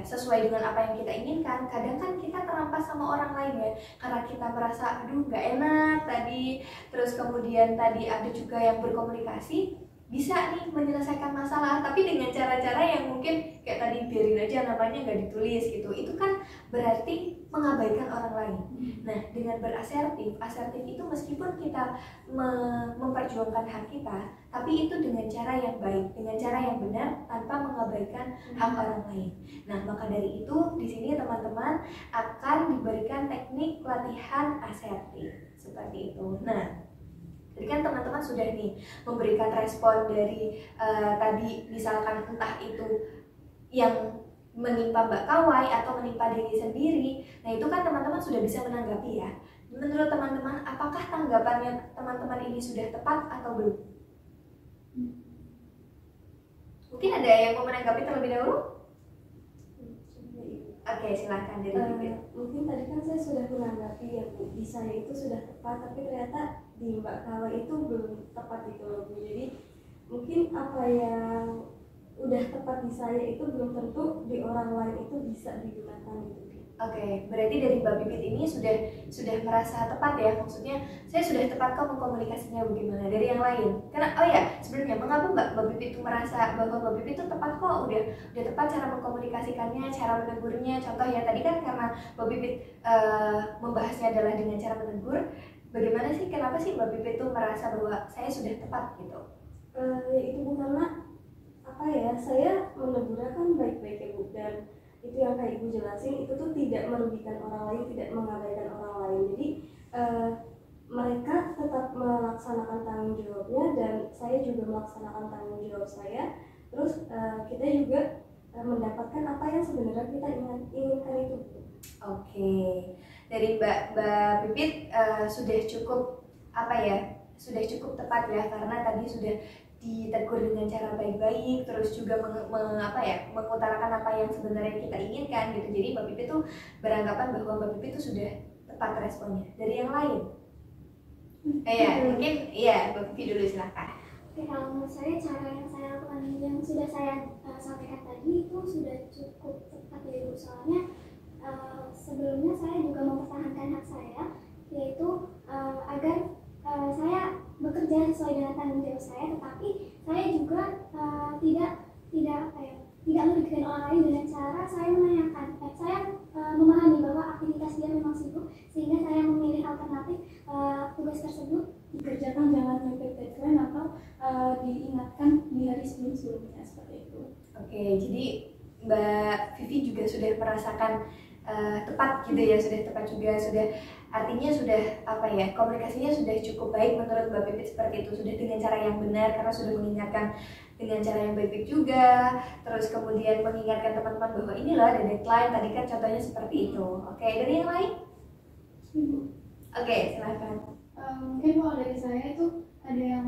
sesuai dengan apa yang kita inginkan. Kadang kan kita terampas sama orang lain ya, karena kita merasa aduh nggak enak tadi, terus kemudian tadi ada juga yang berkomunikasi bisa nih menyelesaikan masalah, tapi dengan cara-cara yang mungkin kayak tadi biarin aja namanya nggak ditulis gitu. Itu kan berarti mengabaikan orang lain. Nah, dengan berasertif, asertif itu meskipun kita memperjuangkan hak kita, tapi itu dengan cara yang baik, dengan cara yang benar tanpa mengabaikan hak orang lain. Nah, maka dari itu di sini teman-teman akan diberikan teknik latihan asertif seperti itu. Nah, jadi kan teman-teman sudah nih memberikan respon dari tadi misalkan entah itu yang menimpa Mbak Kawai atau menimpa diri sendiri. Nah itu kan teman-teman sudah bisa menanggapi ya. Menurut teman-teman, apakah tanggapannya teman-teman ini sudah tepat atau belum? Mungkin ada yang mau menanggapi terlebih dahulu? Oke, silakan dari Bibit. Mungkin tadi kan saya sudah menanggapi ya Bu, di saya itu sudah tepat, tapi ternyata di Mbak Kawai itu belum tepat gitu loh Bu. Jadi mungkin apa yang udah tepat di saya itu belum tentu di orang lain itu bisa digunakan gitu. Oke, berarti dari Mbak Bibit ini sudah merasa tepat ya, maksudnya saya sudah tepat kok mengkomunikasinya bagaimana dari yang lain. Karena oh ya sebenarnya mengapa Mbak Bibit itu merasa bahwa Mbak Bibit itu tepat kok, udah tepat cara mengkomunikasikannya, cara menegurnya. Contoh ya tadi kan karena Mbak Bibit membahasnya adalah dengan cara menegur. Bagaimana sih, kenapa sih Mbak Bibit itu merasa bahwa saya sudah tepat gitu? Ya itu Bu, karena apa ya, saya menegurnya kan baik-baik ya Bu, dan itu yang kayak Ibu jelasin itu tuh tidak merugikan orang lain, tidak mengabaikan orang lain. Jadi mereka tetap melaksanakan tanggung jawabnya dan saya juga melaksanakan tanggung jawab saya. Terus kita juga mendapatkan apa yang sebenarnya kita inginkan itu. Oke, dari Mbak Bibit sudah cukup sudah cukup tepat ya, karena tadi sudah ditegur dengan cara baik-baik, terus juga mengutarakan apa yang sebenarnya kita inginkan gitu. Jadi Mbak Pipi tuh beranggapan bahwa Mbak Pipi tuh sudah tepat responnya. Dari yang lain? Mungkin Mbak Pipi dulu silakan. Oke, kalau menurut saya cara yang saya lakukan yang sudah saya sampaikan tadi itu sudah cukup tepat ya Bu. Soalnya sebelumnya saya juga mempertahankan hak saya, yaitu agar saya bekerja sesuai dengan tanggung jawab saya, tetapi saya juga tidak merugikan orang lain dengan cara saya menanyakan, saya memahami bahwa aktivitas dia memang sibuk, sehingga saya memilih alternatif tugas tersebut dikerjakan jangan mepet deadline atau diingatkan di hari sebelumnya seperti itu. Oke, jadi Mbak Vivi juga sudah merasakan tepat gitu ya, sudah tepat juga, artinya sudah komunikasinya sudah cukup baik menurut Mbak Pipit seperti itu, sudah dengan cara yang benar karena sudah mengingatkan dengan cara yang baik-baik juga, terus kemudian mengingatkan teman-teman bahwa inilah ada deadline, tadi kan contohnya seperti itu. Oke, dari yang lain? Oke, silakan. Mungkin kalau dari saya itu ada yang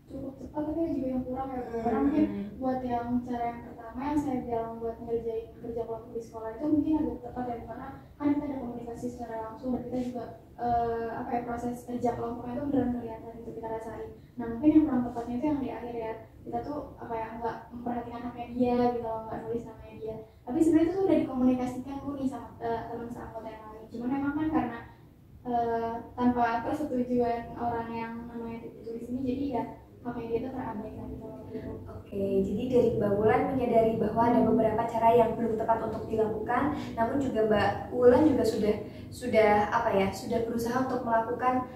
cukup cepat tapi ada juga yang kurang ya Bu. Karena mungkin buat yang cara yang pertama yang saya bilang buat ngerjain kerja kelompok di sekolah itu mungkin agak tepat ya, karena kan kita ada komunikasi secara langsung dan kita juga proses kerja kelompoknya itu beneran kelihatan itu kita rasain. Nah mungkin yang kurang tepatnya itu yang di akhir ya, kita tuh nggak memperhatikan namanya dia gitu loh, nggak nulis namanya dia, tapi sebenarnya itu tuh udah dikomunikasikan Bu nih sama teman seangkota yang lain, cuman memang kan karena tanpa persetujuan orang yang namanya ditulis ini jadi ya makanya dia tuh terabaikan gitu loh. Oke, jadi dari Mbak Wulan menyadari bahwa ada beberapa cara yang belum tepat untuk dilakukan, namun juga Mbak Wulan juga sudah berusaha untuk melakukan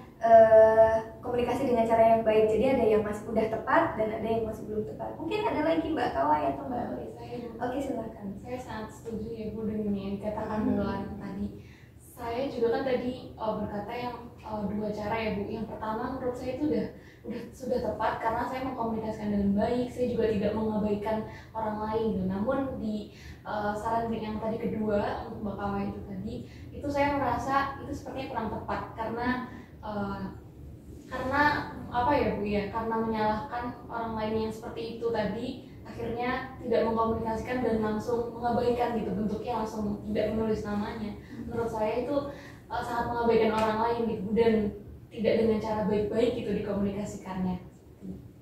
komunikasi dengan cara yang baik. Jadi ada yang masih udah tepat dan ada yang masih belum tepat. Mungkin ada lagi Mbak Kawai atau Mbak Auris? Oke, silakan. Saya sangat setuju ya Bu dengan yang dikatakan Wulan tadi. Saya juga kan tadi berkata yang dua cara ya Bu. Yang pertama menurut saya itu sudah tepat karena saya mengkomunikasikan dengan baik. Saya juga tidak mengabaikan orang lain. Namun di saran yang tadi kedua untuk Mbak Kawai itu tadi, itu saya merasa itu sepertinya kurang tepat karena apa ya Bu ya? Karena menyalahkan orang lain yang seperti itu tadi, akhirnya tidak mengkomunikasikan dan langsung mengabaikan gitu, bentuknya langsung tidak menulis namanya. Menurut saya itu sangat mengabaikan orang lain gitu dan tidak dengan cara baik-baik gitu dikomunikasikannya.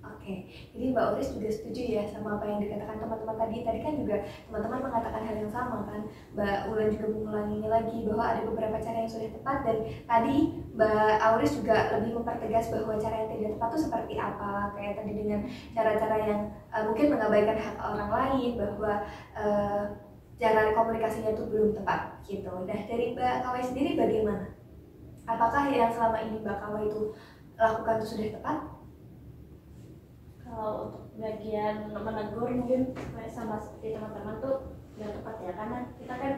Oke, jadi Mbak Auris juga setuju ya sama apa yang dikatakan teman-teman tadi. Tadi kan juga teman-teman mengatakan hal yang sama kan. Mbak Wulan juga mengulanginya lagi bahwa ada beberapa cara yang sudah tepat, dan tadi Mbak Auris juga lebih mempertegas bahwa cara yang tidak tepat itu seperti apa. Kayak tadi dengan cara-cara yang mungkin mengabaikan hak orang lain, bahwa cara komunikasinya itu belum tepat gitu. Nah dari Mbak Kawai sendiri bagaimana? Apakah yang selama ini Mbak Kawai itu lakukan itu sudah tepat? Kalau untuk bagian menegur mungkin sama seperti teman-teman tuh nggak tepat ya, karena kita kan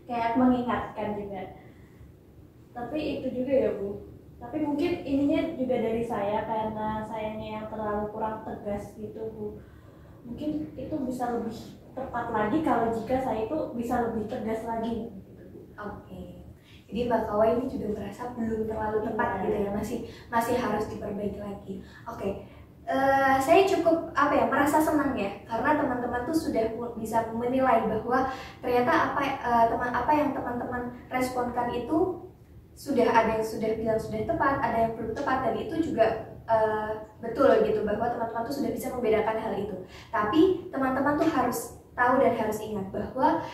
kayak mengingatkan juga. Tapi itu juga ya Bu. Tapi mungkin ininya juga dari saya karena sayanya yang terlalu kurang tegas gitu Bu. Mungkin itu bisa lebih tepat lagi kalau jika saya itu bisa lebih tegas lagi. Oke. Jadi Mbak Kawai ini juga merasa belum terlalu tepat gitu ya, masih harus diperbaiki lagi. Oke. Saya cukup merasa senang ya karena teman-teman tuh sudah bisa menilai bahwa ternyata apa yang teman-teman responkan itu sudah ada yang sudah bilang sudah tepat, ada yang belum tepat, dan itu juga betul gitu bahwa teman-teman tuh sudah bisa membedakan hal itu. Tapi teman-teman tuh harus tahu dan harus ingat bahwa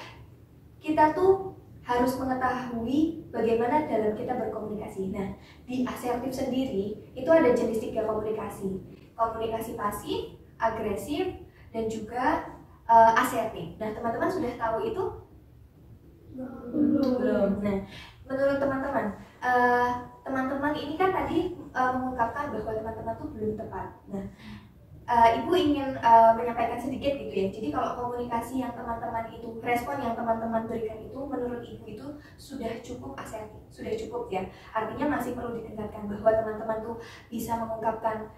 kita tuh harus mengetahui bagaimana dalam kita berkomunikasi. Nah, di asertif sendiri itu ada jenis 3 komunikasi. Komunikasi pasif, agresif, dan juga asertif. Nah, teman-teman sudah tahu itu? Belum. Nah, menurut teman-teman, teman-teman ini kan tadi mengungkapkan bahwa teman-teman tuh belum tepat. Nah, Ibu ingin menyampaikan sedikit gitu ya. Jadi kalau komunikasi yang teman-teman itu, respon yang teman-teman berikan itu menurut Ibu itu sudah cukup asertif, sudah cukup ya. Artinya masih perlu ditingkatkan bahwa teman-teman tuh bisa mengungkapkan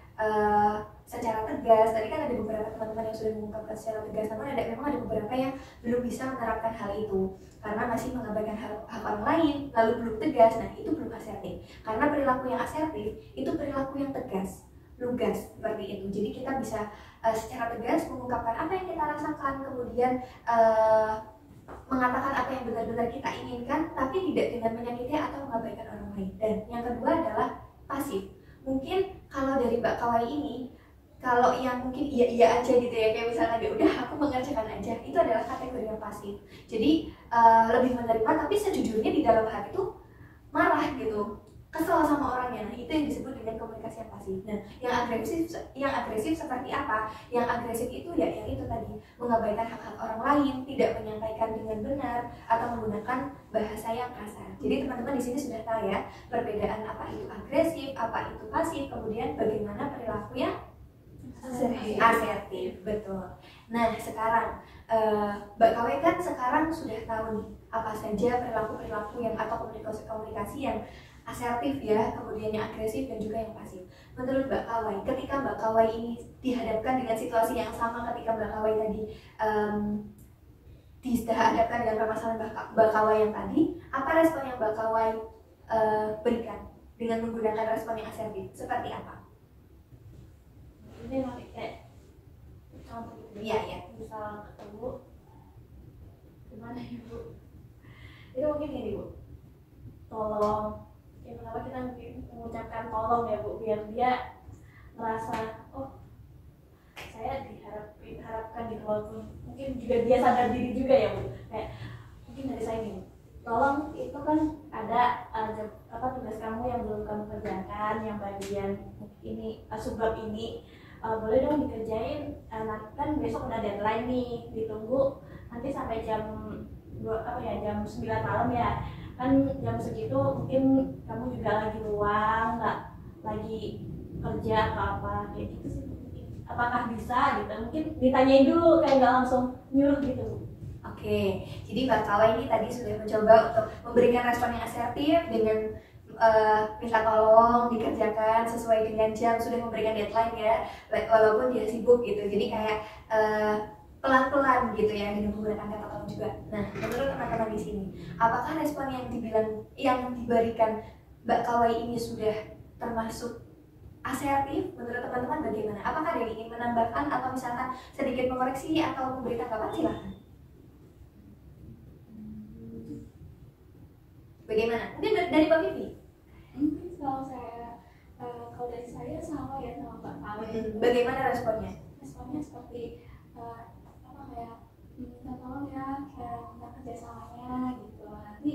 secara tegas. Tadi kan ada beberapa teman-teman yang sudah mengungkapkan secara tegas, namun memang ada beberapa yang belum bisa menerapkan hal itu karena masih mengabaikan hak orang lain, lalu belum tegas. Nah itu belum asertif. Karena perilaku yang asertif itu perilaku yang tegas, lugas seperti itu. Jadi kita bisa secara tegas mengungkapkan apa yang kita rasakan, kemudian mengatakan apa yang benar-benar kita inginkan, tapi tidak dengan menyakiti atau mengabaikan orang lain. Dan yang kedua adalah pasif. Mungkin kalau dari Mbak Kawai ini, kalau yang mungkin iya aja gitu ya, kayak misalnya ya udah aku mengerjakan aja, itu adalah kategori yang pasif. Jadi lebih menerima, tapi sejujurnya di dalam hati itu marah gitu, kesel sama orangnya. Nah itu yang disebut dengan komunikasi yang pasif. Nah yang agresif seperti apa? Yang agresif itu ya yang itu tadi, mengabaikan hak-hak orang lain, tidak menyampaikan dengan benar, atau menggunakan bahasa yang kasar. Jadi teman-teman di sini sudah tahu ya perbedaan apa itu agresif, apa itu pasif, kemudian bagaimana perilakunya asertif. Betul. Nah sekarang Mbak Kawai kan sekarang sudah tahu nih apa saja perilaku-perilaku yang atau komunikasi yang asertif ya, kemudian yang agresif dan juga yang pasif. Menurut Mbak Kawai, ketika Mbak Kawai ini dihadapkan dengan situasi yang sama ketika Mbak Kawai tadi dihadapkan dengan permasalahan Mbak Kawai yang tadi, apa respon yang Mbak Kawai berikan dengan menggunakan respon yang asertif? Seperti apa? ini nanti kayak contoh gitu. Iya. Misal ketemu gimana ya Bu, itu mungkin gini Bu, tolong ya, kenapa kita mengucapkan tolong ya Bu, biar dia merasa oh saya diharapkan gitu, walaupun mungkin juga dia sadar diri juga ya Bu, kayak mungkin dari saya gini, tolong itu kan ada tugas kamu yang belum kamu kerjakan, yang bagian ini subbab ini boleh dong dikerjain, nanti kan besok udah deadline nih, ditunggu nanti sampai jam 9 malam ya, kan jam segitu mungkin kamu juga lagi luang, nggak lagi kerja atau apa kayak gitu sih, apakah bisa gitu, mungkin ditanyain dulu, kayak nggak langsung nyuruh gitu. Oke, jadi Mbak Kawa ini tadi sudah mencoba untuk memberikan respon yang asertif dengan minta tolong dikerjakan sesuai dengan jam, sudah memberikan deadline ya, walaupun dia sibuk gitu. Jadi kayak pelan-pelan gitu ya, dengan menggunakan kata tolong juga. Nah, menurut teman-teman di sini, apakah respon yang diberikan Mbak Kawa ini sudah termasuk asertif? Menurut teman-teman bagaimana? Apakah ada yang ingin menambahkan atau misalkan sedikit mengoreksi atau memberi tanggapan? Silahkan. Bagaimana? Mungkin dari Mbak Vivi? Mungkin kalau dari saya sama ya sama Mbak Kawa. Bagaimana responnya? Responnya seperti kayak minta tolong ya, kayak minta kerjasamanya gitu. Nanti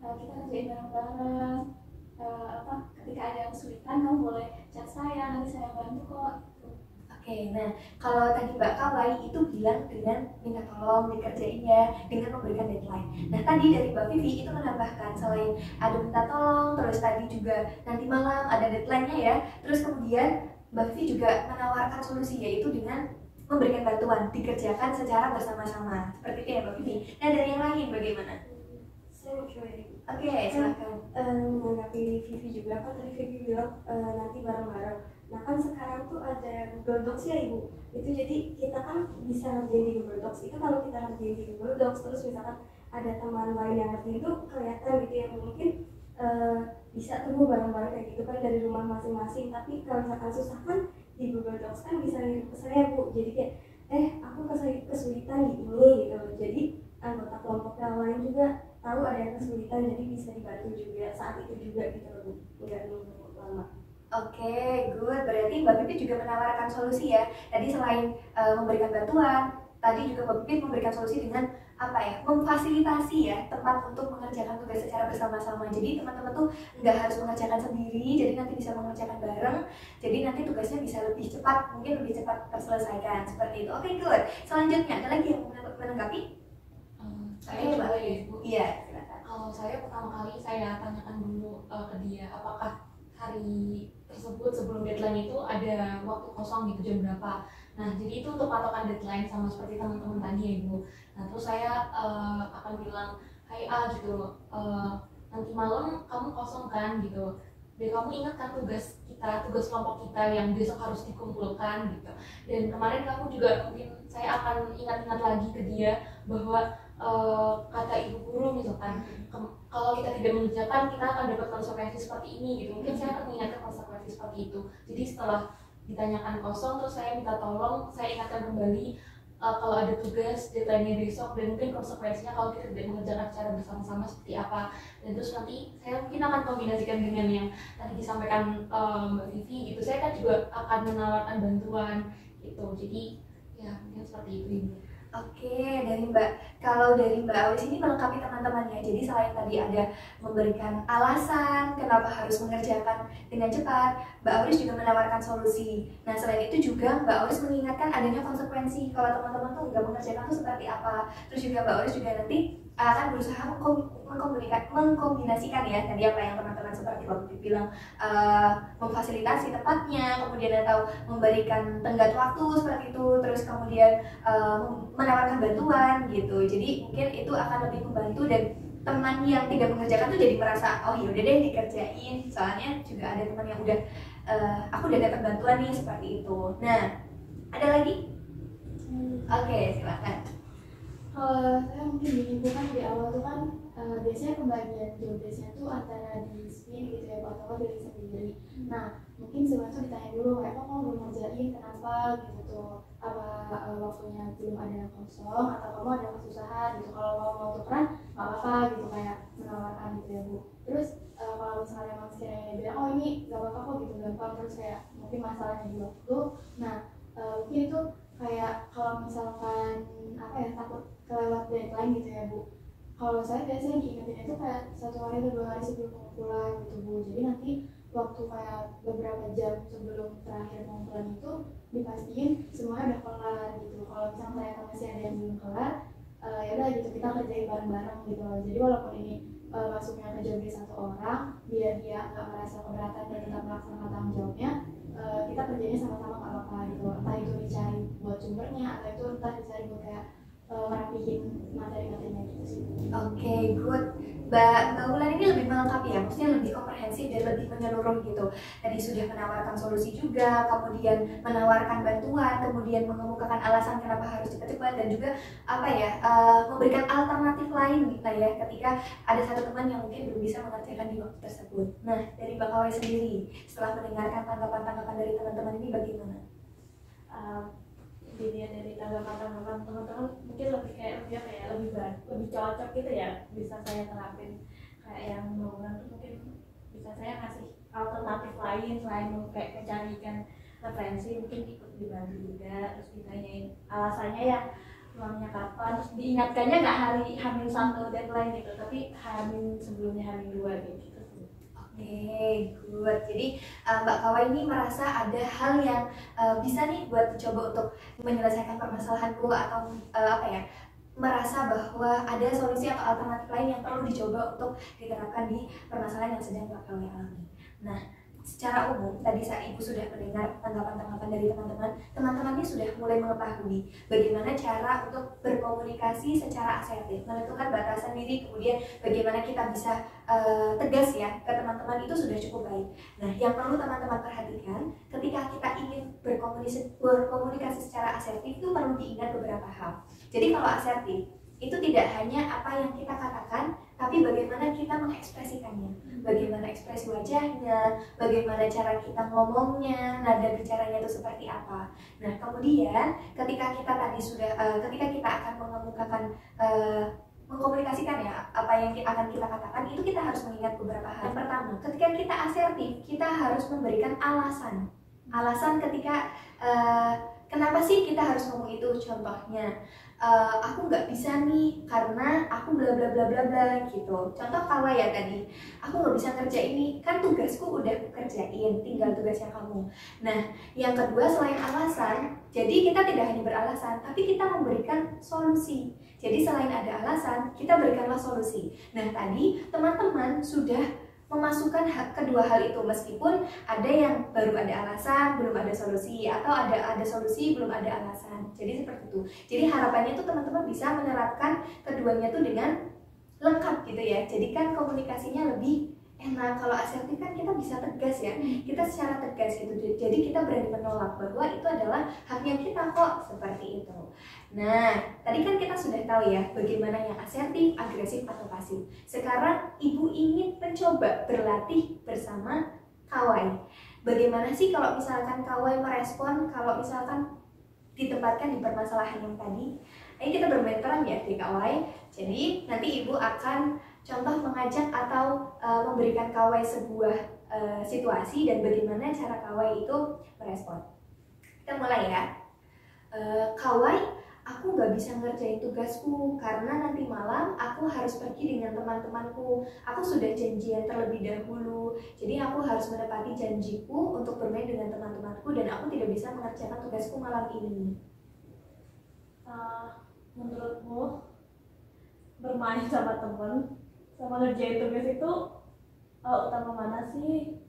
kita kerjain bareng-bareng. Ketika ada kesulitan kamu boleh chat saya, nanti saya bantu kok. Oke, nah kalau tadi Mbak Kawai itu bilang dengan minta tolong dikerjainnya dengan memberikan deadline. Nah tadi dari Mbak Vivi itu menambahkan selain ada minta tolong, terus tadi juga nanti malam ada deadline-nya ya. Terus kemudian Mbak Vivi juga menawarkan solusi, yaitu dengan memberikan bantuan dikerjakan secara bersama-sama. Seperti itu ya Mbak Vivi. Nah dari yang lain bagaimana? Saya mau coba ini. Oke, silakan. Menanggapi Vivi juga, kan tadi Vivi bilang nanti bareng-bareng. Nah kan sekarang tuh ada Google Docs ya Ibu. Itu jadi kita kan bisa ngerjain di Google Docs. Itu kalau kita ngerjain di Google Docs, terus misalkan ada teman lain yang ngerjain itu kelihatan gitu ya, mungkin bisa tunggu bareng-bareng kayak gitu kan dari rumah masing-masing. Tapi kalau misalkan susah kan di Google Docs kan bisa ngirim ke saya Bu. Jadi kayak aku kesulitan di ini gitu. Jadi anggota kelompok yang lain juga tahu ada yang kesulitan, jadi bisa dibantu juga saat itu juga gitu loh Bu, nggak nunggu lama. Oke, good. Berarti Mbak Pipit juga menawarkan solusi ya. Tadi selain memberikan bantuan, tadi juga Mbak Pipit memberikan solusi dengan memfasilitasi ya tempat untuk mengerjakan tugas secara bersama-sama. Jadi teman-teman tuh nggak harus mengerjakan sendiri, jadi nanti bisa mengerjakan bareng. Jadi nanti tugasnya bisa lebih cepat, mungkin lebih cepat terselesaikan seperti itu. Oke, good. Selanjutnya ada lagi yang menanggapi? Saya boleh ya Bu? Iya, silakan. Kalau saya pertama kali saya tanyakan dulu ke dia apakah hari tersebut sebelum deadline itu ada waktu kosong gitu jam berapa. Nah jadi itu untuk patokan deadline sama seperti teman-teman tadi ya Ibu. Nah terus saya akan bilang hai gitu, nanti malam kamu kosong kan gitu, dan kamu ingat kan tugas kelompok kita yang besok harus dikumpulkan gitu. Dan kemarin kamu juga mungkin saya akan ingat-ingat lagi ke dia bahwa kata ibu guru misalkan kalau kita tidak mengerjakan kita akan dapat konsekuensi seperti ini gitu. Mungkin saya akan mengingatkan konsekuensi seperti itu. Jadi setelah ditanyakan kosong terus saya minta tolong, saya ingatkan kembali kalau ada tugas deadline-nya besok dan mungkin konsekuensinya kalau kita tidak mengerjakan secara bersama-sama seperti apa. Dan terus nanti saya mungkin akan kombinasikan dengan yang tadi disampaikan Mbak Vivi gitu. Saya kan juga akan menawarkan bantuan gitu. Jadi ya mungkin seperti itu Ibu. Oke, kalau dari Mbak Aulis ini melengkapi teman-temannya. Jadi selain tadi ada memberikan alasan kenapa harus mengerjakan dengan cepat, Mbak Aulis juga menawarkan solusi. Nah selain itu juga Mbak Aulis mengingatkan adanya konsekuensi kalau teman-teman tuh nggak mengerjakan tuh seperti apa. Terus juga Mbak Aulis juga nanti akan berusaha mengkombinasikan ya tadi apa yang teman-teman seperti Bapak bilang, memfasilitasi tempatnya, kemudian atau memberikan tenggat waktu seperti itu, terus kemudian menawarkan bantuan gitu. Jadi mungkin itu akan lebih membantu dan teman yang tidak mengerjakan tuh jadi merasa oh yaudah deh dikerjain, soalnya juga ada teman yang udah aku udah dapat bantuan nih seperti itu. Nah ada lagi? Oke, silakan. Kalau saya mungkin gini, bukan di awal tuh kan biasanya pembagian job desk-nya tuh antara di spin gitu ya, atau dari sendiri. Nah, mungkin sebelumnya tuh ditanya dulu, kayak kok kamu belum ngerjain, kenapa gitu tuh, apa waktunya belum ada yang kosong, atau kamu ada kesusahan gitu. Kalau kamu mau tukeran, nggak apa-apa gitu, kayak menawarkan gitu ya Bu. Terus kalau misalnya emang sekiranya bilang, oh ini nggak apa-apa kok gitu, gampang, terus kayak mungkin masalahnya di waktu. Nah, mungkin itu kayak kalau misalkan apa ya, takut kelewat deadline gitu ya Bu. Kalau saya biasanya diingetin itu kayak 1 hari atau 2 hari sebelum pengumpulan gitu Bu. Jadi nanti waktu kayak beberapa jam sebelum terakhir pengumpulan itu dipastiin semuanya udah kelar gitu. Kalau misalnya ternyata masih ada yang belum kelar, ya udah gitu kita kerjain bareng-bareng gitu. Jadi walaupun ini masuknya ke job desk 1 orang, biar dia nggak merasa keberatan dan tetap melaksanakan tanggung jawabnya, kita kerjanya sama-sama nggak apa-apa gitu. Entah itu dicari buat sumbernya, atau itu entah dicari buat kayak ngerapihin materi-materinya gitu sih. Oke, good. Mbak Wulan ini lebih melengkapi ya, maksudnya lebih komprehensif dan lebih menyeluruh gitu. Tadi sudah menawarkan solusi juga, kemudian menawarkan bantuan, kemudian mengemukakan alasan kenapa harus cepat-cepat, dan juga apa ya, memberikan alternatif lain gitu ya ketika ada satu teman yang mungkin belum bisa mengerjakan di waktu tersebut. Nah, dari Mbak Kawai sendiri, setelah mendengarkan tanggapan-tanggapan dari teman-teman ini bagaimana? Dilihat dari tanggapan teman-teman mungkin lebih kayak lebih cocok gitu ya, bisa saya terapin. Kayak yang bangunan tuh mungkin bisa saya kasih alternatif lain selain kayak mencarikan referensi, mungkin ikut dibantu juga, terus ditanyain alasannya ya pulangnya kapan, terus diingatkannya nggak hari H-1 deadline gitu, tapi sebelumnya H-2 gitu. Oke, good. Jadi Mbak Kawai ini merasa ada hal yang bisa nih buat dicoba untuk menyelesaikan permasalahanku, atau apa ya, merasa bahwa ada solusi atau alternatif lain yang perlu dicoba untuk diterapkan di permasalahan yang sedang Mbak Kawai alami. Nah, secara umum tadi saat Ibu sudah mendengar tanggapan-tanggapan dari teman-teman ini sudah mulai mengetahui bagaimana cara untuk berkomunikasi secara asertif, menentukan batasan diri, kemudian bagaimana kita bisa tegas ya ke teman-teman, itu sudah cukup baik. Nah, yang perlu teman-teman perhatikan ketika kita ingin berkomunikasi secara asertif itu perlu diingat beberapa hal. Jadi kalau asertif itu tidak hanya apa yang kita katakan, tapi bagaimana kita mengekspresikannya, bagaimana ekspresi wajahnya, bagaimana cara kita ngomongnya, nada bicaranya itu seperti apa. Nah, kemudian ketika kita tadi sudah ketika kita akan mengemukakan mengkomunikasikan ya apa yang akan kita katakan, itu kita harus mengingat beberapa hal. Yang pertama, ketika kita asertif, kita harus memberikan alasan ketika kenapa sih kita harus ngomong itu. Contohnya, aku nggak bisa nih karena aku bla bla bla bla bla gitu. Contoh kalau ya tadi, aku nggak bisa kerja ini, kan tugasku udah aku kerjain, tinggal tugasnya kamu. Nah, yang kedua selain alasan, jadi kita tidak hanya beralasan, tapi kita memberikan solusi. Jadi selain ada alasan, kita berikanlah solusi. Nah, tadi teman-teman sudah memasukkan kedua hal itu, meskipun ada yang baru ada alasan belum ada solusi, atau ada solusi belum ada alasan. Jadi seperti itu. Jadi harapannya tuh teman-teman bisa menerapkan keduanya tuh dengan lengkap gitu ya. Jadi kan komunikasinya lebih enak. Kalau asertif kan kita bisa tegas ya, kita secara tegas gitu. Jadi kita berani menolak bahwa itu adalah haknya kita kok, seperti itu. Nah, tadi kan kita sudah tahu ya bagaimana yang asertif, agresif, atau pasif. Sekarang Ibu ingin mencoba berlatih bersama Kawai. Bagaimana sih kalau misalkan Kawai merespon kalau misalkan ditempatkan di permasalahan yang tadi? Ayo kita bermain peran ya di Kawai. Jadi nanti Ibu akan contoh mengajak atau memberikan Kawai sebuah situasi dan bagaimana cara Kawai itu merespon. Kita mulai ya. Kawai, aku nggak bisa ngerjain tugasku karena nanti malam aku harus pergi dengan teman-temanku. Aku sudah janjian terlebih dahulu, jadi aku harus menepati janjiku untuk bermain dengan teman-temanku dan aku tidak bisa mengerjakan tugasku malam ini. Menurutmu bermain sama teman sama ngerjain tugas itu utama mana sih?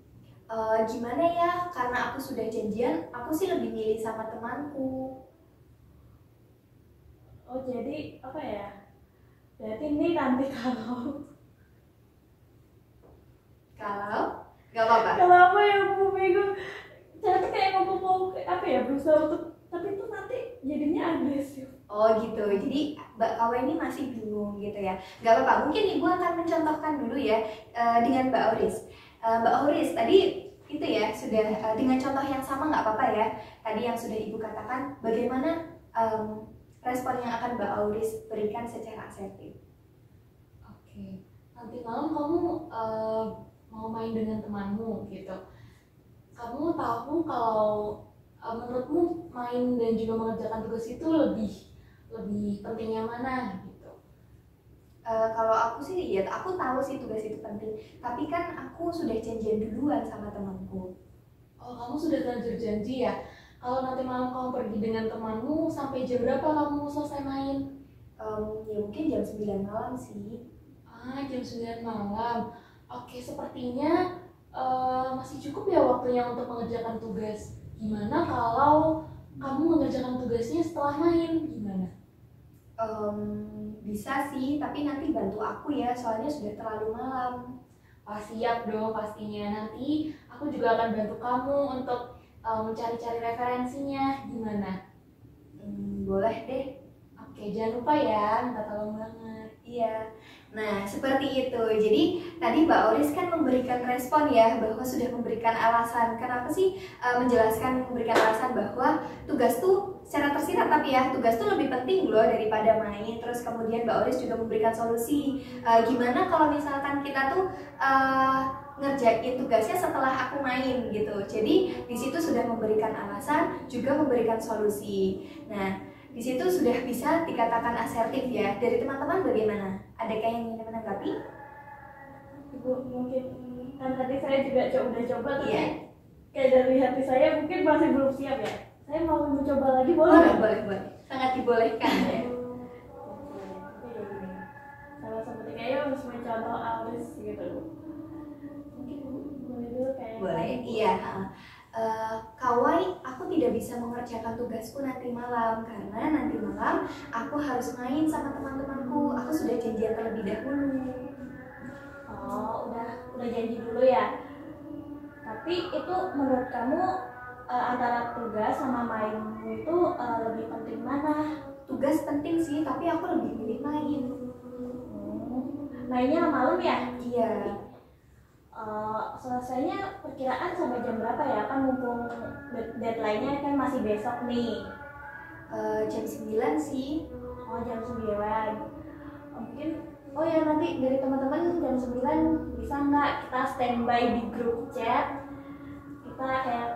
Gimana ya, karena aku sudah janjian, aku sih lebih milih sama temanku. Oh, jadi apa ya? Berarti ini nanti kalau nggak apa-apa. Kalau apa ya Bu Mego? Saya tuh kayak ngomong apa ya, berusaha untuk, tapi itu nanti jadinya agresif. Oh gitu, jadi Mbak Kawa ini masih bingung gitu ya. Gak apa-apa, mungkin Ibu akan mencontohkan dulu ya dengan Mbak Auris. Mbak Auris tadi itu ya sudah dengan contoh yang sama nggak apa-apa ya. Tadi yang sudah Ibu katakan, bagaimana respon yang akan Mbak Auris berikan secara asertif? Oke, nanti malam kamu mau main dengan temanmu gitu. Kamu tahu kalau menurutmu main dan juga mengerjakan tugas itu lebih pentingnya mana gitu? Kalau aku sih ya aku tahu sih tugas itu penting, tapi kan aku sudah janjian duluan sama temanku. Oh, kamu sudah terlanjur janji ya? Kalau nanti malam kamu pergi dengan temanmu, sampai jam berapa kamu selesai main? Ya mungkin jam 9 malam sih. Jam 9 malam. Oke, sepertinya masih cukup ya waktunya untuk mengerjakan tugas. Gimana kalau kamu mengerjakan tugasnya setelah main? Gimana? Bisa sih, tapi nanti bantu aku ya, soalnya sudah terlalu malam. Siap dong pastinya. Nanti aku juga akan bantu kamu untuk mencari-cari referensinya. Gimana? Boleh deh. Oke, jangan lupa ya, minta tolong banget. Iya. Nah, seperti itu. Jadi tadi Mbak Auris kan memberikan respon ya, bahwa sudah memberikan alasan. Kenapa sih memberikan alasan bahwa tugas tuh secara tersirat, tapi ya tugas tuh lebih penting loh daripada main. Terus kemudian Mbak Auris juga memberikan solusi. Gimana kalau misalkan kita tuh ngerjain tugasnya setelah aku main gitu. Jadi di situ sudah memberikan alasan, juga memberikan solusi. Nah, di situ sudah bisa dikatakan asertif ya. Dari teman-teman bagaimana? Adakah yang ingin menanggapi? Ibu mungkin kan tadi saya juga udah coba tapi Iya. kayak dari hati saya mungkin masih belum siap ya. Saya mau mencoba lagi boleh? Boleh. Sangat dibolehkan ya. Sama seperti kayak harus mencontoh Auris gitu. Mungkin boleh dulu kayak. Boleh, iya. Kawai, aku tidak bisa mengerjakan tugasku nanti malam karena nanti malam aku harus main sama teman-temanku. Aku sudah janjian terlebih dahulu. Oh, udah janji dulu ya. Tapi itu menurut kamu antara tugas sama mainmu itu lebih penting mana? Tugas penting sih, tapi aku lebih milih main. Mainnya malam ya? Iya. Selesainya perkiraan sampai jam berapa ya? Kan mumpung deadline-nya kan masih besok nih. Jam 9 sih. Oh, jam 9. Mungkin ya nanti dari teman-teman jam 9 bisa nggak kita standby di grup chat? Kita kayak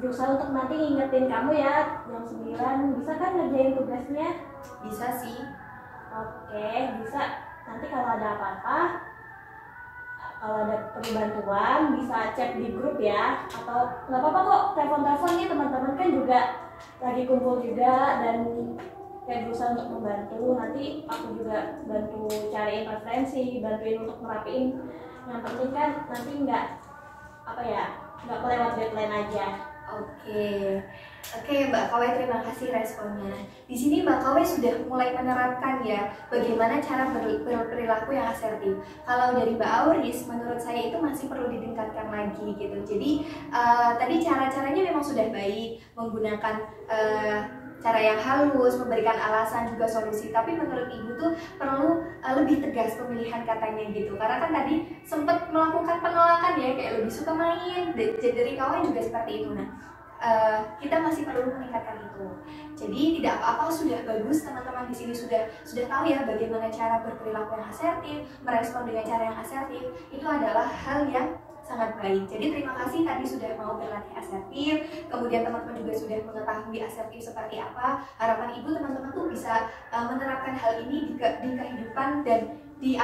berusaha untuk nanti ngingetin kamu ya jam 9. Bisa kan ngerjain tugasnya? Bisa sih. Oke, bisa. Nanti kalau ada apa-apa, kalau ada perlu bantuan bisa chat di grup ya, atau nggak apa-apa kok telepon nih, teman-teman kan juga lagi kumpul juga dan kayak berusaha untuk membantu. Nanti aku juga bantu cariin referensi, bantuin untuk merapiin. Yang penting kan nanti nggak kelewat deadline aja. Oke, Mbak Kawai, terima kasih responnya. Di sini Mbak Kawai sudah mulai menerapkan ya bagaimana cara berperilaku yang asertif. Kalau dari Mbak Auris, menurut saya itu masih perlu ditingkatkan lagi gitu. Jadi tadi cara-caranya memang sudah baik, menggunakan cara yang halus, memberikan alasan juga solusi. Tapi menurut Ibu tuh perlu lebih tegas pemilihan katanya gitu. Karena kan tadi sempat melakukan penolakan ya, kayak lebih suka main. Dari kawan juga seperti itu. Nah, kita masih perlu meningkatkan itu. Jadi tidak apa-apa, sudah bagus teman-teman di sini sudah tahu ya bagaimana cara berperilaku yang asertif, merespon dengan cara yang asertif. Itu adalah hal yang sangat baik. Jadi terima kasih tadi sudah mau berlatih asertif. Kemudian teman-teman juga sudah mengetahui asertif seperti apa. Harapan Ibu teman-teman tuh bisa menerapkan hal ini di kehidupan dan di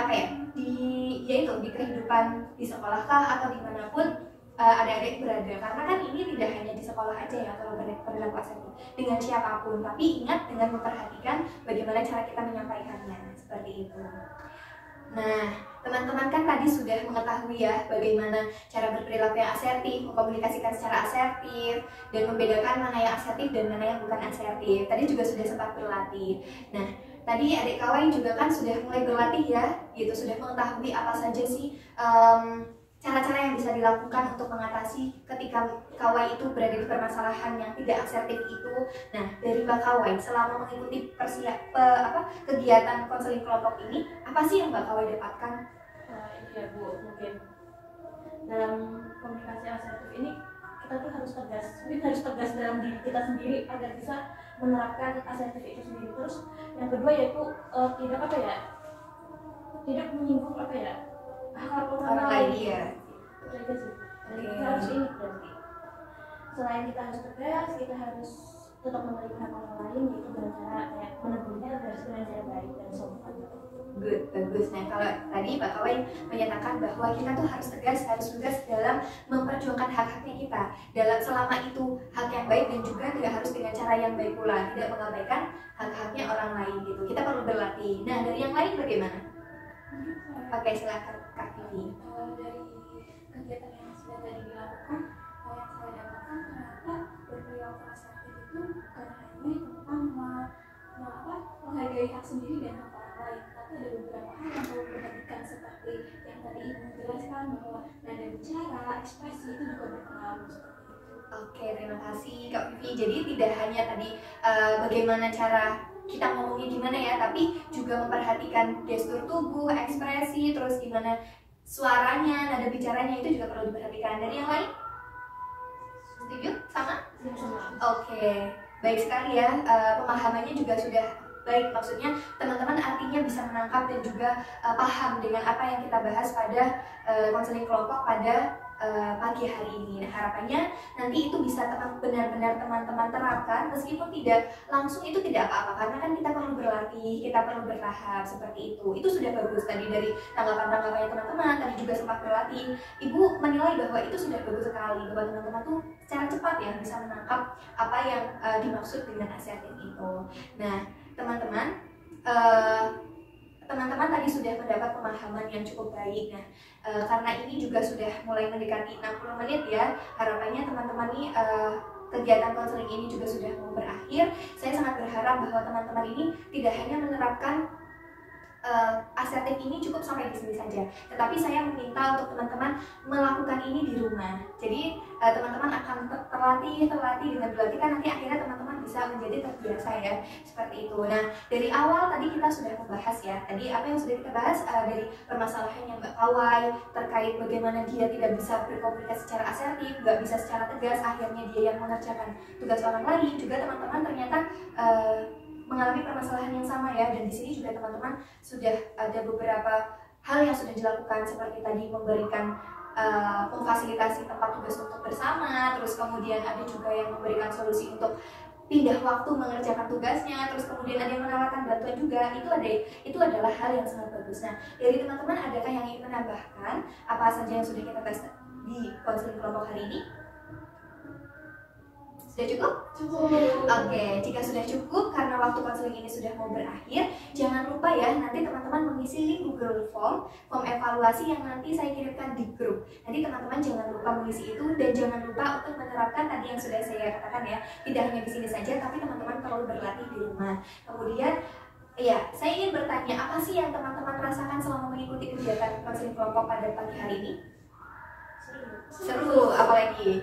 kehidupan di sekolah kah atau dimanapun adik-adik berada, karena kan ini tidak hanya di sekolah aja ya kalau berlaku asertif dengan siapapun, tapi ingat dengan memperhatikan bagaimana cara kita menyampaikannya, seperti itu. Nah, teman-teman kan tadi sudah mengetahui ya bagaimana cara berperilaku yang asertif, mengkomunikasikan secara asertif, dan membedakan mana yang asertif dan mana yang bukan asertif. Tadi juga sudah sempat berlatih. Nah, tadi adik kawan juga kan sudah mulai berlatih ya, gitu, sudah mengetahui apa saja sih cara-cara yang bisa dilakukan untuk mengatasi ketika Kawai itu berada di permasalahan yang tidak asertif itu. Nah, dari Mbak Kawai selama mengikuti kegiatan konseling kelompok ini, apa sih yang Mbak Kawai dapatkan? Ini ya Bu, mungkin dalam komunikasi asertif ini kita tuh harus tegas dalam diri kita sendiri agar bisa menerapkan asertif itu sendiri. Terus yang kedua yaitu tidak menyinggung hak orang lain. Iya. Itu aja sih. Kita harus ini berarti. Selain kita harus tegas, kita harus tetap menerima hak orang lain, yaitu dengan cara kayak menegurnya harus dengan cara baik dan sopan. Good, bagus. Nah, kalau tadi Mbak Kawai menyatakan bahwa kita tuh harus tegas dalam memperjuangkan hak-haknya kita. Dalam selama itu hak yang baik dan juga tidak harus dengan cara yang baik pula, tidak mengabaikan hak-haknya orang lain gitu. Kita perlu berlatih. Nah, dari yang lain bagaimana? Oke, silakan Kak Vivi. Dari kegiatan yang sudah tadi dilakukan, yang saya dapatkan ternyata berperilaku asertif itu bukan hanya tentang menghargai hak sendiri dan hak orang lain, tapi ada beberapa hal yang perlu diperhatikan seperti yang tadi Ibu menjelaskan bahwa nada bicara, ekspresi itu juga berpengaruh seperti itu. Oke, terima kasih Kak Vivi. Jadi tidak hanya tadi bagaimana cara kita ngomongnya gimana ya, tapi juga memperhatikan gestur tubuh, ekspresi, terus gimana suaranya, nada bicaranya itu juga perlu diperhatikan. Dari yang lain? Setuju? Sama? Oke, baik sekali ya. Pemahamannya juga sudah baik, maksudnya teman-teman artinya bisa menangkap dan juga paham dengan apa yang kita bahas pada konseling kelompok pada pagi hari ini. Nah, harapannya nanti itu bisa benar-benar teman-teman terapkan, meskipun tidak langsung itu tidak apa-apa, karena kan kita perlu berlatih, kita perlu bertahap seperti itu. Itu sudah bagus tadi dari tanggapan-tanggapannya teman-teman, tadi juga sempat berlatih. Ibu menilai bahwa itu sudah bagus sekali, bahwa teman-teman tuh secara cepat ya bisa menangkap apa yang dimaksud dengan asertif itu. Nah, teman-teman tadi sudah mendapat pemahaman yang cukup baik. Nah, karena ini juga sudah mulai mendekati 60 menit ya, harapannya teman-teman nih kegiatan konseling ini juga sudah mau berakhir. Saya sangat berharap bahwa teman-teman ini tidak hanya menerapkan asertif ini cukup sampai di sini saja, tetapi saya meminta untuk teman-teman melakukan ini di rumah. Jadi teman-teman akan terlatih dengan dilatihkan, nanti akhirnya teman-teman bisa menjadi terbiasa ya, seperti itu. Nah, dari awal tadi kita sudah membahas ya, tadi apa yang sudah kita bahas dari permasalahan yang Mbak Kawai terkait bagaimana dia tidak bisa berkomunikasi secara asertif, nggak bisa secara tegas, akhirnya dia yang mengerjakan tugas orang lain. Juga teman-teman ternyata mengalami permasalahan yang sama ya, dan di sini juga teman-teman sudah ada beberapa hal yang sudah dilakukan, seperti tadi memberikan memfasilitasi tempat tugas untuk bersama, terus kemudian ada juga yang memberikan solusi untuk pindah waktu mengerjakan tugasnya, terus kemudian ada yang menawarkan bantuan juga. Itu adalah hal yang sangat bagus. Nah, dari teman-teman adakah yang ingin menambahkan apa saja yang sudah kita bahas di konseling kelompok hari ini? Sudah cukup? Cukup. Oke, jika sudah cukup, karena waktu konseling ini sudah mau berakhir, jangan lupa ya, nanti teman-teman mengisi link Google Form evaluasi yang nanti saya kirimkan di grup. Nanti teman-teman jangan lupa mengisi itu, dan jangan lupa untuk menerapkan tadi yang sudah saya katakan ya, tidak hanya di sini saja, tapi teman-teman perlu berlatih di rumah. Kemudian, ya, saya ingin bertanya, apa sih yang teman-teman rasakan selama mengikuti kegiatan konseling kelompok pada pagi hari ini? Seru, apalagi?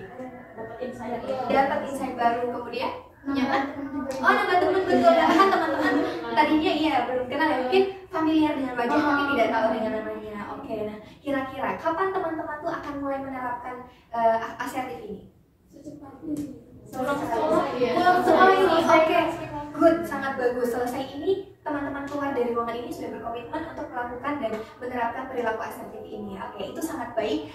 Dapat insight baru, kemudian nyaman. Oh, nambah teman, betul ya, kan teman-teman tadinya iya belum kenal ya, mungkin familiar dengan wajah tapi tidak tahu dengan namanya. Oke, nah kira-kira kapan teman-teman tuh akan mulai menerapkan asertif ini? Secepatnya. Pulang sekolah ya. Pulang sekolah ini, oke, good, sangat bagus. Selesai ini teman-teman keluar dari ruangan ini sudah berkomitmen untuk melakukan dan menerapkan perilaku asertif ini. Oke, itu sangat baik.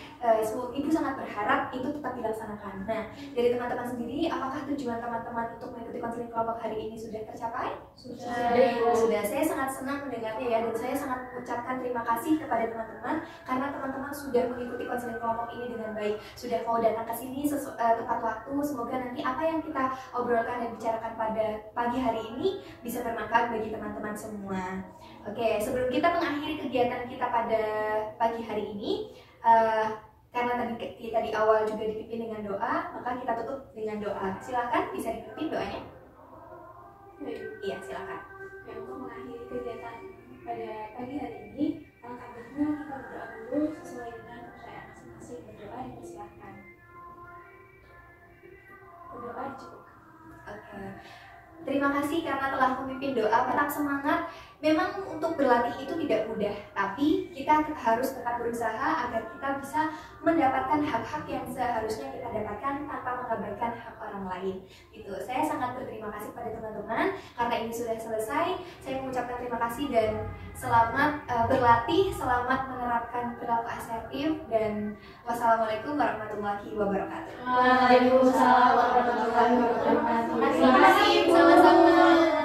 Ibu sangat berharap itu tetap dilaksanakan. Nah, dari teman-teman sendiri, apakah tujuan teman-teman untuk mengikuti konseling kelompok hari ini sudah tercapai? Sudah. Saya sangat senang mendengarnya ya, dan saya sangat mengucapkan terima kasih kepada teman-teman karena teman-teman sudah mengikuti konseling kelompok ini dengan baik, sudah mau datang ke sini tepat waktu. Semoga nanti apa yang kita obrolkan dan bicarakan pada pagi hari ini bisa bermanfaat bagi teman-teman semua. Oke, sebelum kita mengakhiri kegiatan kita pada pagi hari ini, karena tadi kita di awal juga dipimpin dengan doa, maka kita tutup dengan doa. Silakan bisa dipimpin doanya. Iya, silakan. Untuk mengakhiri kegiatan pada pagi hari ini, alangkah baiknya kita berdoa dulu sesuai dengan kepercayaan masing-masing. Terima kasih karena telah memimpin doa. Tetap semangat. Memang untuk berlatih itu tidak mudah, tapi kita harus tetap berusaha agar kita bisa mendapatkan hak-hak yang seharusnya kita dapatkan tanpa mengabaikan hak orang lain. Gitu. Saya sangat berterima kasih pada teman-teman karena ini sudah selesai. Saya mengucapkan terima kasih dan selamat berlatih, selamat menerapkan perilaku asertif, dan wassalamualaikum warahmatullahi wabarakatuh. Waalaikumsalam warahmatullahi wabarakatuh. Terima kasih, sama-sama.